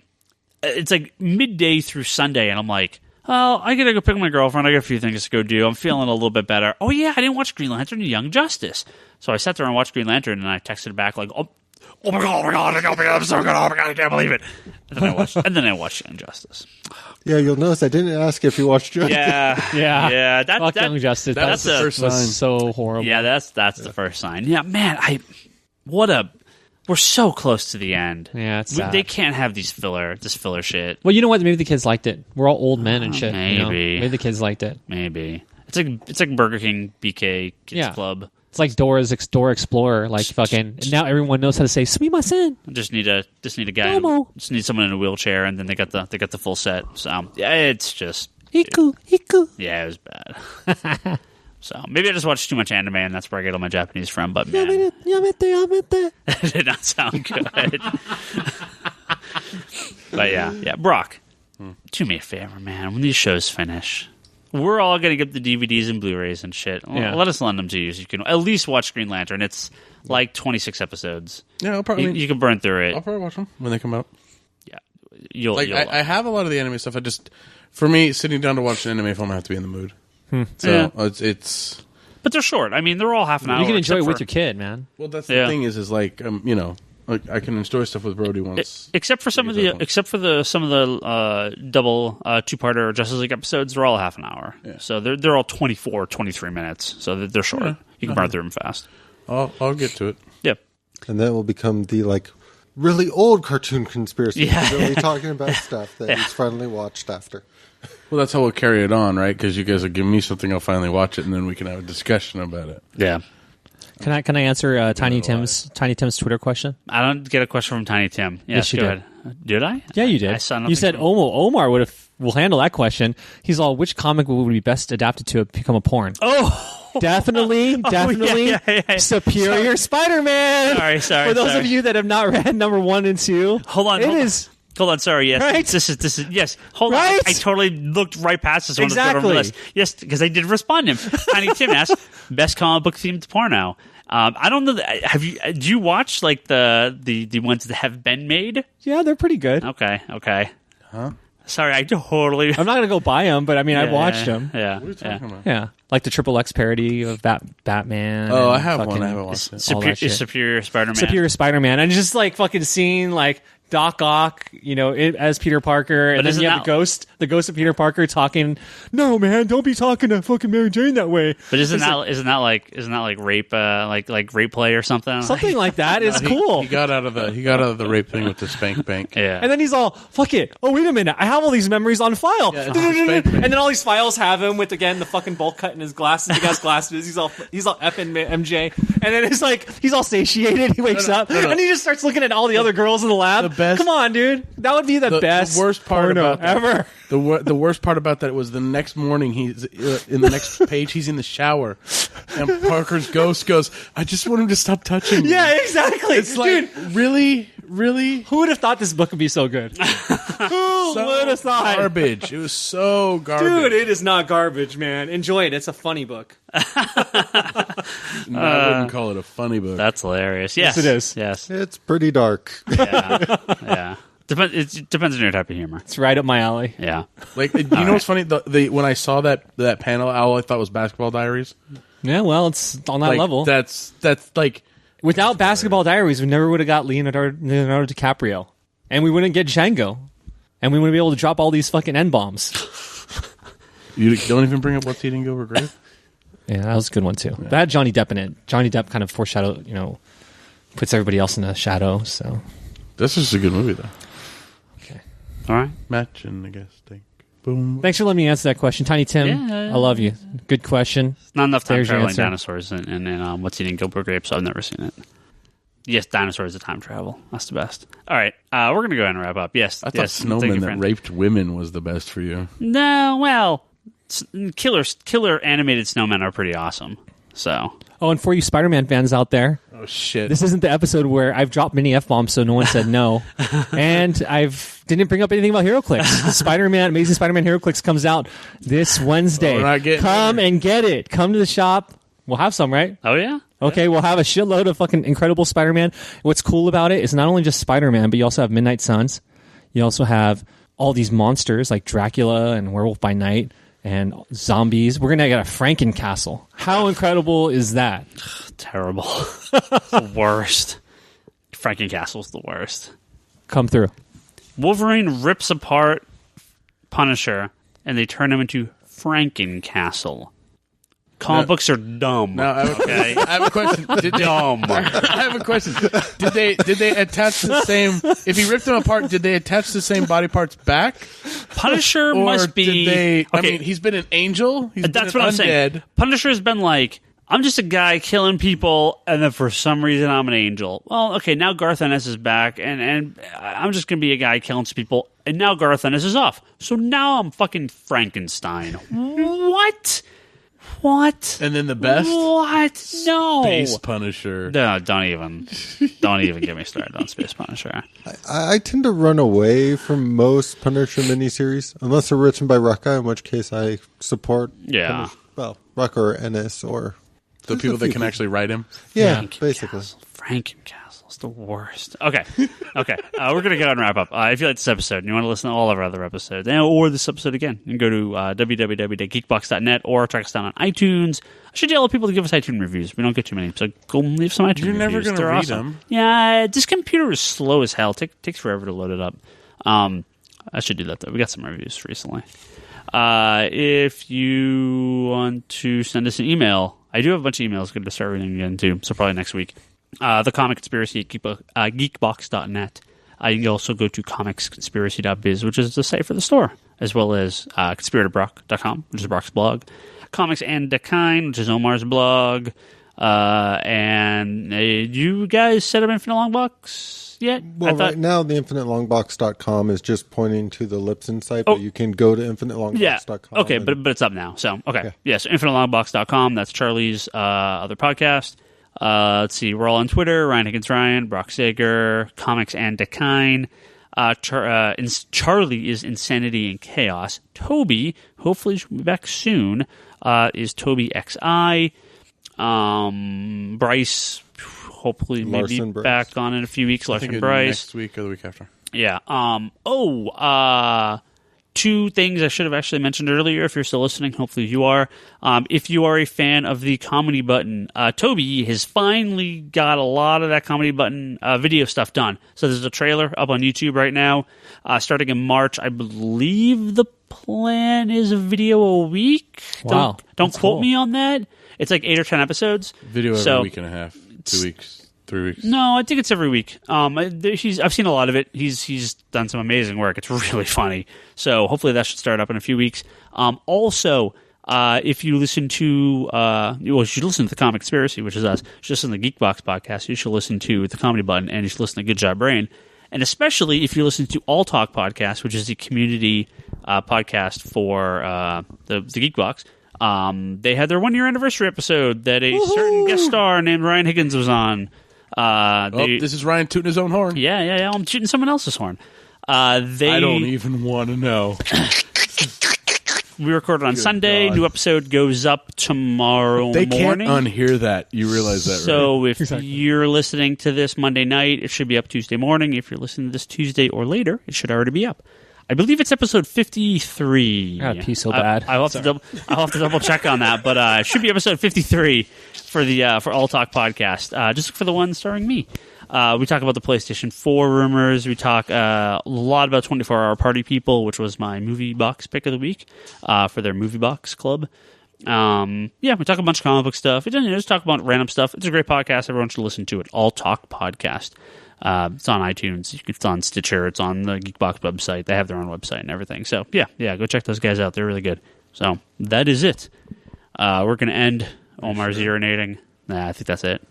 Speaker 1: it's like midday through Sunday, and I'm like, oh, I gotta go pick up my girlfriend. I got a few things to go do. I'm feeling a little bit better. Oh yeah, I didn't watch Green Lantern and Young Justice. So I sat there and watched Green Lantern, and I texted back like, oh my god, I'm so good. Oh my god, I can't believe it. And then I watched Young Justice.
Speaker 4: Yeah, you'll notice I didn't ask if you watched Justice.
Speaker 1: Yeah.
Speaker 3: Fuck Young Justice.
Speaker 1: That's the
Speaker 3: first sign. So horrible.
Speaker 1: Yeah, that's the first sign. Yeah, man, we're so close to the end.
Speaker 3: Yeah, it's sad.
Speaker 1: They can't have this filler shit.
Speaker 3: Well, you know what? Maybe the kids liked it. We're all old men and shit.
Speaker 1: Maybe.
Speaker 3: You know? Maybe the kids liked it.
Speaker 1: Maybe. It's like Burger King BK Kids Club.
Speaker 3: It's like Dora Explorer, like fucking. Now everyone knows how to say "sumimasen."
Speaker 1: Just need a guy. Just need someone in a wheelchair, and then they got the full set. So yeah, it's just
Speaker 3: Hiku.
Speaker 1: Yeah, it was bad. So maybe I just watched too much anime, and that's where I get all my Japanese from. But man, it did not sound good. But yeah, Brock, do me a favor, man. When these shows finish, we're all going to get the DVDs and Blu-rays and shit.
Speaker 3: Yeah.
Speaker 1: Let us lend them to you so you can at least watch Green Lantern. It's like 26 episodes.
Speaker 2: Yeah, I'll probably...
Speaker 1: You can burn through it.
Speaker 2: I'll probably watch them when they come out.
Speaker 1: Yeah. You'll
Speaker 2: I have a lot of the anime stuff. For me, sitting down to watch an anime film, I have to be in the mood. So it's...
Speaker 1: But they're short. I mean, they're all half an hour.
Speaker 3: You can enjoy it with your kid, man.
Speaker 2: Well, that's the thing is like, I can enjoy stuff with Brody once.
Speaker 1: Except for some of the double two-parter Justice League episodes, they're all half an hour. Yeah. So they're all 24, 23 minutes. So they're short. Yeah. You can burn through them fast.
Speaker 2: I'll get to it.
Speaker 1: Yep.
Speaker 4: And that will become the like really old cartoon conspiracy. Yeah. Really talking about stuff that he's finally watched after.
Speaker 2: Well, that's how we'll carry it on, right? Because you guys will give me something, I'll finally watch it, and then we can have a discussion about it.
Speaker 1: Yeah.
Speaker 3: Can I answer Tiny Tim's Twitter question?
Speaker 1: I don't get a question from Tiny Tim. Yes, go ahead. Did I?
Speaker 3: Yeah, you did. You said Omar will handle that question. He's all, which comic would be best adapted to become a porn?
Speaker 1: Oh,
Speaker 3: definitely.
Speaker 1: Yeah.
Speaker 3: Superior Spider-Man.
Speaker 1: Sorry.
Speaker 3: For those of you that have not read number 1 and 2,
Speaker 1: hold on. Hold on, sorry. Yes,
Speaker 3: right?
Speaker 1: This is. Yes, hold on. I totally looked right past this one.
Speaker 3: Exactly.
Speaker 1: On the list. Yes, because I did respond to him. Tiny Tim asked, best comic book themed porno. I don't know. Do you watch like the ones that have been made?
Speaker 3: Yeah, they're pretty good.
Speaker 1: Okay.
Speaker 2: Huh?
Speaker 1: Sorry, I totally.
Speaker 3: I'm not gonna go buy them, but I mean, I've watched them.
Speaker 1: Yeah.
Speaker 2: What are you talking about?
Speaker 3: Yeah, like the Triple X parody of Batman.
Speaker 2: Oh,
Speaker 3: and
Speaker 2: I have one.
Speaker 3: fucking
Speaker 2: I haven't watched it.
Speaker 3: all that shit.
Speaker 1: Superior Spider-Man.
Speaker 3: Superior Spider-Man, and just like fucking seeing like Doc Ock, as Peter Parker, and then you have the ghost of Peter Parker talking. No, man, don't be talking to fucking Mary Jane that way.
Speaker 1: But isn't that like rape like rape play or something?
Speaker 3: Something like that is cool.
Speaker 2: He got out of the rape thing with the spank bank.
Speaker 1: Yeah.
Speaker 3: And then he's all, fuck it. Oh, wait a minute. I have all these memories on file.
Speaker 2: Yeah, it's a spank bank.
Speaker 3: And then all these files have him with, again, the fucking bowl cut in his glasses. He got glasses. He's all effing MJ. And then it's like, he's all satiated. He wakes up. And he just starts looking at all the other girls in the lab.
Speaker 2: The best-
Speaker 3: Come on, dude. That would be the best
Speaker 2: the worst part
Speaker 3: porno
Speaker 2: about that,
Speaker 3: ever.
Speaker 2: The worst part about that was the next morning. He's in the next page. He's in the shower, and Parker's ghost goes, "I just want him to stop touching me."
Speaker 3: Yeah, exactly.
Speaker 2: It's like,
Speaker 3: dude,
Speaker 2: really.
Speaker 3: who would have thought this book would be so good? Who would have thought?
Speaker 2: Garbage. It was so garbage.
Speaker 3: Dude, it is not garbage, man. Enjoy it. It's a funny book.
Speaker 2: No, I wouldn't call it a funny book.
Speaker 1: That's hilarious. Yes,
Speaker 3: it is.
Speaker 1: Yes.
Speaker 4: It's pretty dark.
Speaker 1: Yeah. It depends on your type of humor.
Speaker 3: It's right up my alley.
Speaker 1: Yeah.
Speaker 2: Like, you know what's funny? When I saw that panel, all I thought was Basketball Diaries.
Speaker 3: Yeah, well, it's on that
Speaker 2: Like,
Speaker 3: level.
Speaker 2: That's like.
Speaker 3: Without Basketball Diaries, we never would have got Leonardo DiCaprio. And we wouldn't get Django. And we wouldn't be able to drop all these fucking N-bombs.
Speaker 2: You don't even bring up What's Eating Gilbert Grape?
Speaker 3: Yeah, that was a good one, too. That had Johnny Depp in it. Johnny Depp kind of foreshadowed, puts everybody else in the shadow, so.
Speaker 2: This is a good movie, though.
Speaker 3: Okay.
Speaker 1: All right.
Speaker 2: Match and I guess think. Boom.
Speaker 3: Thanks for letting me answer that question. Tiny Tim,
Speaker 1: Yeah.
Speaker 3: I love you. Good question.
Speaker 1: Not enough time
Speaker 3: There's your
Speaker 1: traveling
Speaker 3: answer.
Speaker 1: dinosaurs and What's Eating Gilbert Grape, so I've never seen it. Yes, dinosaurs are time travel. That's the best. All right, we're going to go ahead and wrap up. Yes,
Speaker 2: I thought
Speaker 1: yes, thank you,
Speaker 2: snowmen that
Speaker 1: friend.
Speaker 2: raped women was the best for you.
Speaker 1: No, well, killer animated snowmen are pretty awesome. So,
Speaker 3: Oh, and for you Spider-Man fans out there,
Speaker 2: Oh, shit.
Speaker 3: this isn't the episode where I've dropped many F-bombs so no one said no. And I've didn't bring up anything about HeroClix. Amazing Spider-Man HeroClix comes out this Wednesday.
Speaker 2: We're not getting
Speaker 3: Come and get it. Come to the shop. We'll have some, right?
Speaker 1: oh yeah,
Speaker 3: Okay, we'll have a shitload of fucking incredible Spider-Man. What's cool about it is not only just Spider-Man, but you also have Midnight Suns. You also have all these monsters like Dracula and Werewolf by Night and zombies. We're going to get a Frankencastle. How incredible is that?
Speaker 1: terrible, the worst. Frankencastle's the worst.
Speaker 3: Come through.
Speaker 1: Wolverine rips apart Punisher, and they turn him into Frankencastle. Comic books are dumb.
Speaker 2: Now, I have a question.
Speaker 1: Dumb.
Speaker 2: I have a question. Did they attach the same? If he ripped them apart, did they attach the same body parts back?
Speaker 1: Punisher
Speaker 2: Or
Speaker 1: must be.
Speaker 2: Did they? I
Speaker 1: okay,
Speaker 2: mean, he's been an angel. He's
Speaker 1: that's
Speaker 2: been
Speaker 1: what
Speaker 2: an
Speaker 1: I'm saying.
Speaker 2: undead.
Speaker 1: Punisher's been like, I'm just a guy killing people, and then for some reason I'm an angel. Well, okay, now Garth Ennis is back, and I'm just gonna be a guy killing some people, and now Garth Ennis is off. So now I'm fucking Frankenstein. What?
Speaker 2: And then the best.
Speaker 1: What? No.
Speaker 2: Space Punisher.
Speaker 1: No, don't even get me started on Space Punisher.
Speaker 4: I tend to run away from most Punisher miniseries, unless they're written by Rucka, in which case I support
Speaker 1: Yeah.
Speaker 4: Rucka or Ennis or...
Speaker 2: The people that can actually write him.
Speaker 4: Yeah, basically.
Speaker 1: Frankencastle's the worst. Okay. We're going to get on wrap up. If you like this episode and you want to listen to all of our other episodes, or this episode again, you can go to www.geekbox.net or track us down on iTunes. I should yell at people to give us iTunes reviews. We don't get too many, so go leave some iTunes
Speaker 2: You're
Speaker 1: reviews.
Speaker 2: never going to
Speaker 1: They're
Speaker 2: read
Speaker 1: awesome.
Speaker 2: them.
Speaker 1: Yeah, this computer is slow as hell. Takes forever to load it up. I should do that, though. We got some reviews recently. If you want to send us an email, I do have a bunch of emails going to start reading again, too, so probably next week. The Comic Conspiracy at geekbox.net. You can also go to comicsconspiracy.biz, which is the site for the store, as well as conspiratorBrock.com, which is Brock's blog, Comics and Decline, which is Omar's blog, and you guys set up Infinite Long Box yet?
Speaker 4: Well, right now, the InfiniteLongbox.com is just pointing to the Libsyn site, but you can go to InfiniteLongbox.com.
Speaker 1: Okay, but it's up now. So, okay. Yes, InfiniteLongbox.com. That's Charlie's other podcast. Let's see. We're all on Twitter. Ryan Higgins Ryan, Brock Sager, Comics and Decline. Charlie is Insanity and Chaos. Toby, hopefully she'll be back soon, is Toby XI. Bryce, hopefully maybe
Speaker 4: Larson Bryce.
Speaker 1: back on in a few weeks.
Speaker 2: I think
Speaker 1: Larson Bryce.
Speaker 2: next week or the week after.
Speaker 1: Yeah. two things I should have actually mentioned earlier. If you're still listening, hopefully you are. If you are a fan of the Comedy Button, Toby has finally got a lot of that Comedy Button video stuff done. So there's a trailer up on YouTube right now, starting in March. I believe the plan is a video a week.
Speaker 3: Wow.
Speaker 1: Don't quote me on that. It's like 8 or 10 episodes.
Speaker 2: Video every week and a half, 2 weeks. 3 weeks.
Speaker 1: No, I think it's every week. I've seen a lot of it. He's done some amazing work. It's really funny. So hopefully that should start up in a few weeks. Also, if you listen to, you should listen to the Comic Conspiracy, which is us. You should listen to the Geekbox podcast. You should listen to the Comedy Button, and you should listen to Good Job Brain. And especially if you listen to All Talk podcast, which is the community podcast for the Geekbox. They had their 1-year anniversary episode that a certain guest star named Ryan Higgins was on.
Speaker 2: This is Ryan tooting his own horn.
Speaker 1: Yeah. I'm shooting someone else's horn.
Speaker 2: I don't even want to know.
Speaker 1: We recorded on Sunday.
Speaker 2: God.
Speaker 1: New episode goes up tomorrow morning.
Speaker 2: They can't unhear that. You realize that, right?
Speaker 1: So if you're listening to this Monday night, it should be up Tuesday morning. If you're listening to this Tuesday or later, it should already be up. I believe it's episode 53.
Speaker 3: God, pee so bad.
Speaker 1: I'll have to double check on that, but it should be episode 53 for the for All Talk podcast. Just look for the one starring me. We talk about the PlayStation 4 rumors. We talk a lot about 24-Hour Party People, which was my movie box pick of the week for their movie box club. We talk a bunch of comic book stuff. We just talk about random stuff. It's a great podcast. Everyone should listen to it. All Talk podcast. It's on iTunes. It's on Stitcher. It's on the Geekbox website. They have their own website and everything. So, yeah, go check those guys out. They're really good. So, that is it. We're going to end Omar's urinating. Nah, I think that's it.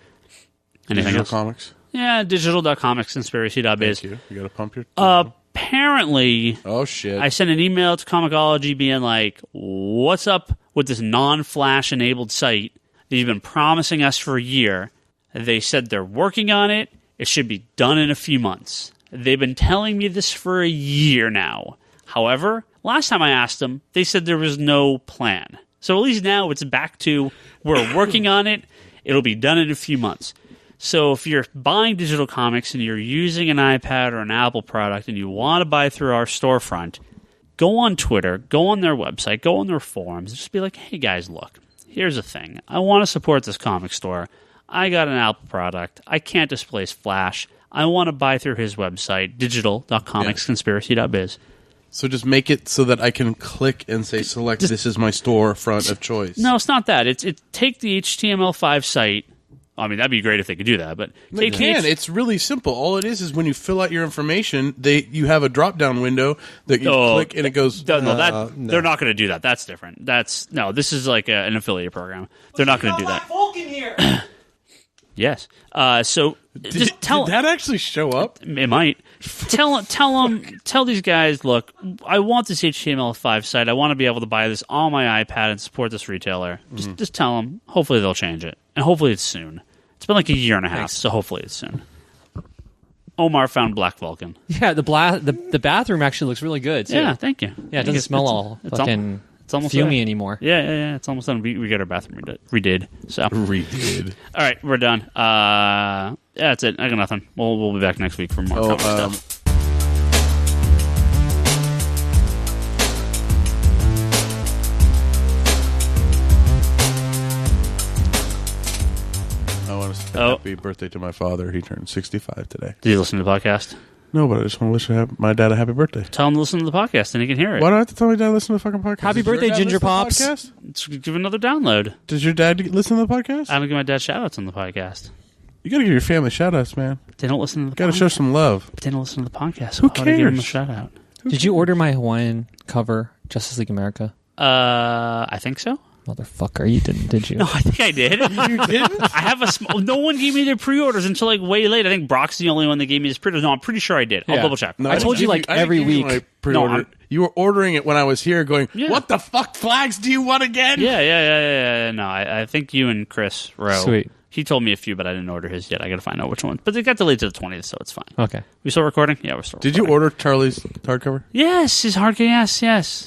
Speaker 1: Anything else?
Speaker 2: Comics?
Speaker 1: Yeah, digital.comicsconspiracy.biz.
Speaker 2: Thank you. You got to pump your...
Speaker 1: Apparently...
Speaker 2: Oh, shit.
Speaker 1: I sent an email to Comixology being like, what's up with this non-Flash enabled site that you've been promising us for a year? They said they're working on it. It should be done in a few months. They've been telling me this for a year now. However, last time I asked them, they said there was no plan. So at least now it's back to, we're working on it. It'll be done in a few months. So if you're buying digital comics and you're using an iPad or an Apple product and you want to buy through our storefront, go on Twitter, go on their website, go on their forums, and just be like, hey guys, look, here's the thing. I want to support this comic store. I got an Apple product. I can't displace Flash. I want to buy through his website, digital.comicsconspiracy.biz.
Speaker 2: So just make it so that I can click and say, select, this is my storefront of choice.
Speaker 1: No, it's not that. It's take the HTML5 site. I mean, that'd be great if they could do that, but
Speaker 2: They can. It's really simple. All it is when you fill out your information, you have a drop-down window that you click and it goes...
Speaker 1: They're not going to do that. That's different. This is like an affiliate program. They're not going to do that.
Speaker 5: Folk in here.
Speaker 1: Yes. So just tell
Speaker 2: did that actually show up?
Speaker 1: It might. Tell these guys, look, I want this HTML5 site. I want to be able to buy this on my iPad and support this retailer. Just tell them. Hopefully they'll change it, and hopefully it's soon. It's been like a year and a half, so hopefully it's soon. Omar found Black Vulcan.
Speaker 3: Yeah, the bathroom actually looks really good too.
Speaker 1: Yeah, thank you.
Speaker 3: Yeah, it doesn't smell all fucking
Speaker 1: almost
Speaker 3: fumey anymore.
Speaker 1: Yeah. It's almost done. We got our bathroom redid. So
Speaker 2: Redid.
Speaker 1: All right, we're done. That's it. I got nothing. We'll be back next week for more comic stuff.
Speaker 2: I want to say happy birthday to my father. He turned 65 today.
Speaker 1: Did you listen to the podcast?
Speaker 2: No, but I just want to wish my dad a happy birthday.
Speaker 1: Tell him to listen to the podcast, and he can hear it.
Speaker 2: Why do I have to tell my dad to listen to the fucking podcast?
Speaker 3: Happy birthday, Ginger Pops.
Speaker 1: Let's give another download.
Speaker 2: Does your dad listen to the podcast?
Speaker 1: I don't give my dad shout-outs on the podcast.
Speaker 2: You got to give your family shout-outs, man.
Speaker 1: They don't listen to the podcast.
Speaker 2: Got to show some love.
Speaker 1: But they don't listen to the podcast. So
Speaker 2: Who
Speaker 1: how would I give them a
Speaker 2: cares?
Speaker 1: shout-out?
Speaker 3: Did you order my Hawaiian cover, Justice League America?
Speaker 1: I think so.
Speaker 3: Motherfucker, you didn't, did you?
Speaker 1: No, I think I did.
Speaker 2: You didn't?
Speaker 1: I have no one gave me their pre-orders until like way late. I think Brock's the only one that gave me his pre-orders. No, I'm pretty sure I did. I'll
Speaker 3: Yeah.
Speaker 1: double check.
Speaker 2: No,
Speaker 3: I told you like every week.
Speaker 2: No, you were ordering it when I was here going,
Speaker 1: Yeah.
Speaker 2: what the fuck flags do you want again?
Speaker 1: Yeah. No, I think you and Chris Rowe.
Speaker 3: Sweet.
Speaker 1: He told me a few, but I didn't order his yet. I got to find out which one. But they got delayed to the 20th, so it's fine.
Speaker 3: Okay.
Speaker 1: We still recording? Yeah, we're still
Speaker 2: Did
Speaker 1: recording.
Speaker 2: you order Charlie's hardcover?
Speaker 1: Yes, his hard yes.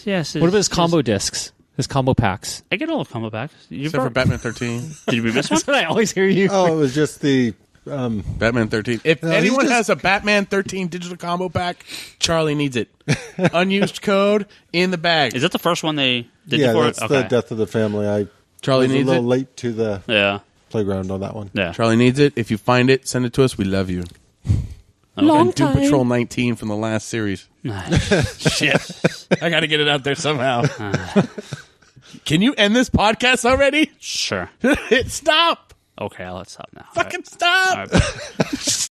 Speaker 3: What about his combo discs? His combo packs?
Speaker 1: I get all the combo packs.
Speaker 2: Except for Batman 13.
Speaker 1: Did we miss one?
Speaker 3: That's what I always hear you.
Speaker 4: Oh, it was just the
Speaker 2: Batman 13. If anyone has a Batman 13 digital combo pack, Charlie needs it. Unused code in the bag.
Speaker 1: Is that the first one they did?
Speaker 4: Yeah,
Speaker 1: before?
Speaker 4: that's the Death of the Family.
Speaker 2: Charlie
Speaker 4: was
Speaker 2: needs
Speaker 4: a little
Speaker 2: it.
Speaker 4: late to the playground on that one.
Speaker 1: Yeah.
Speaker 2: Charlie needs it. If you find it, send it to us. We love you. And Doom Patrol 19 from the last series. Shit. I got to get it out there somehow. Can you end this podcast already?
Speaker 1: Sure.
Speaker 2: Stop.
Speaker 1: Okay, let's stop now.
Speaker 2: Fucking stop.
Speaker 1: All right.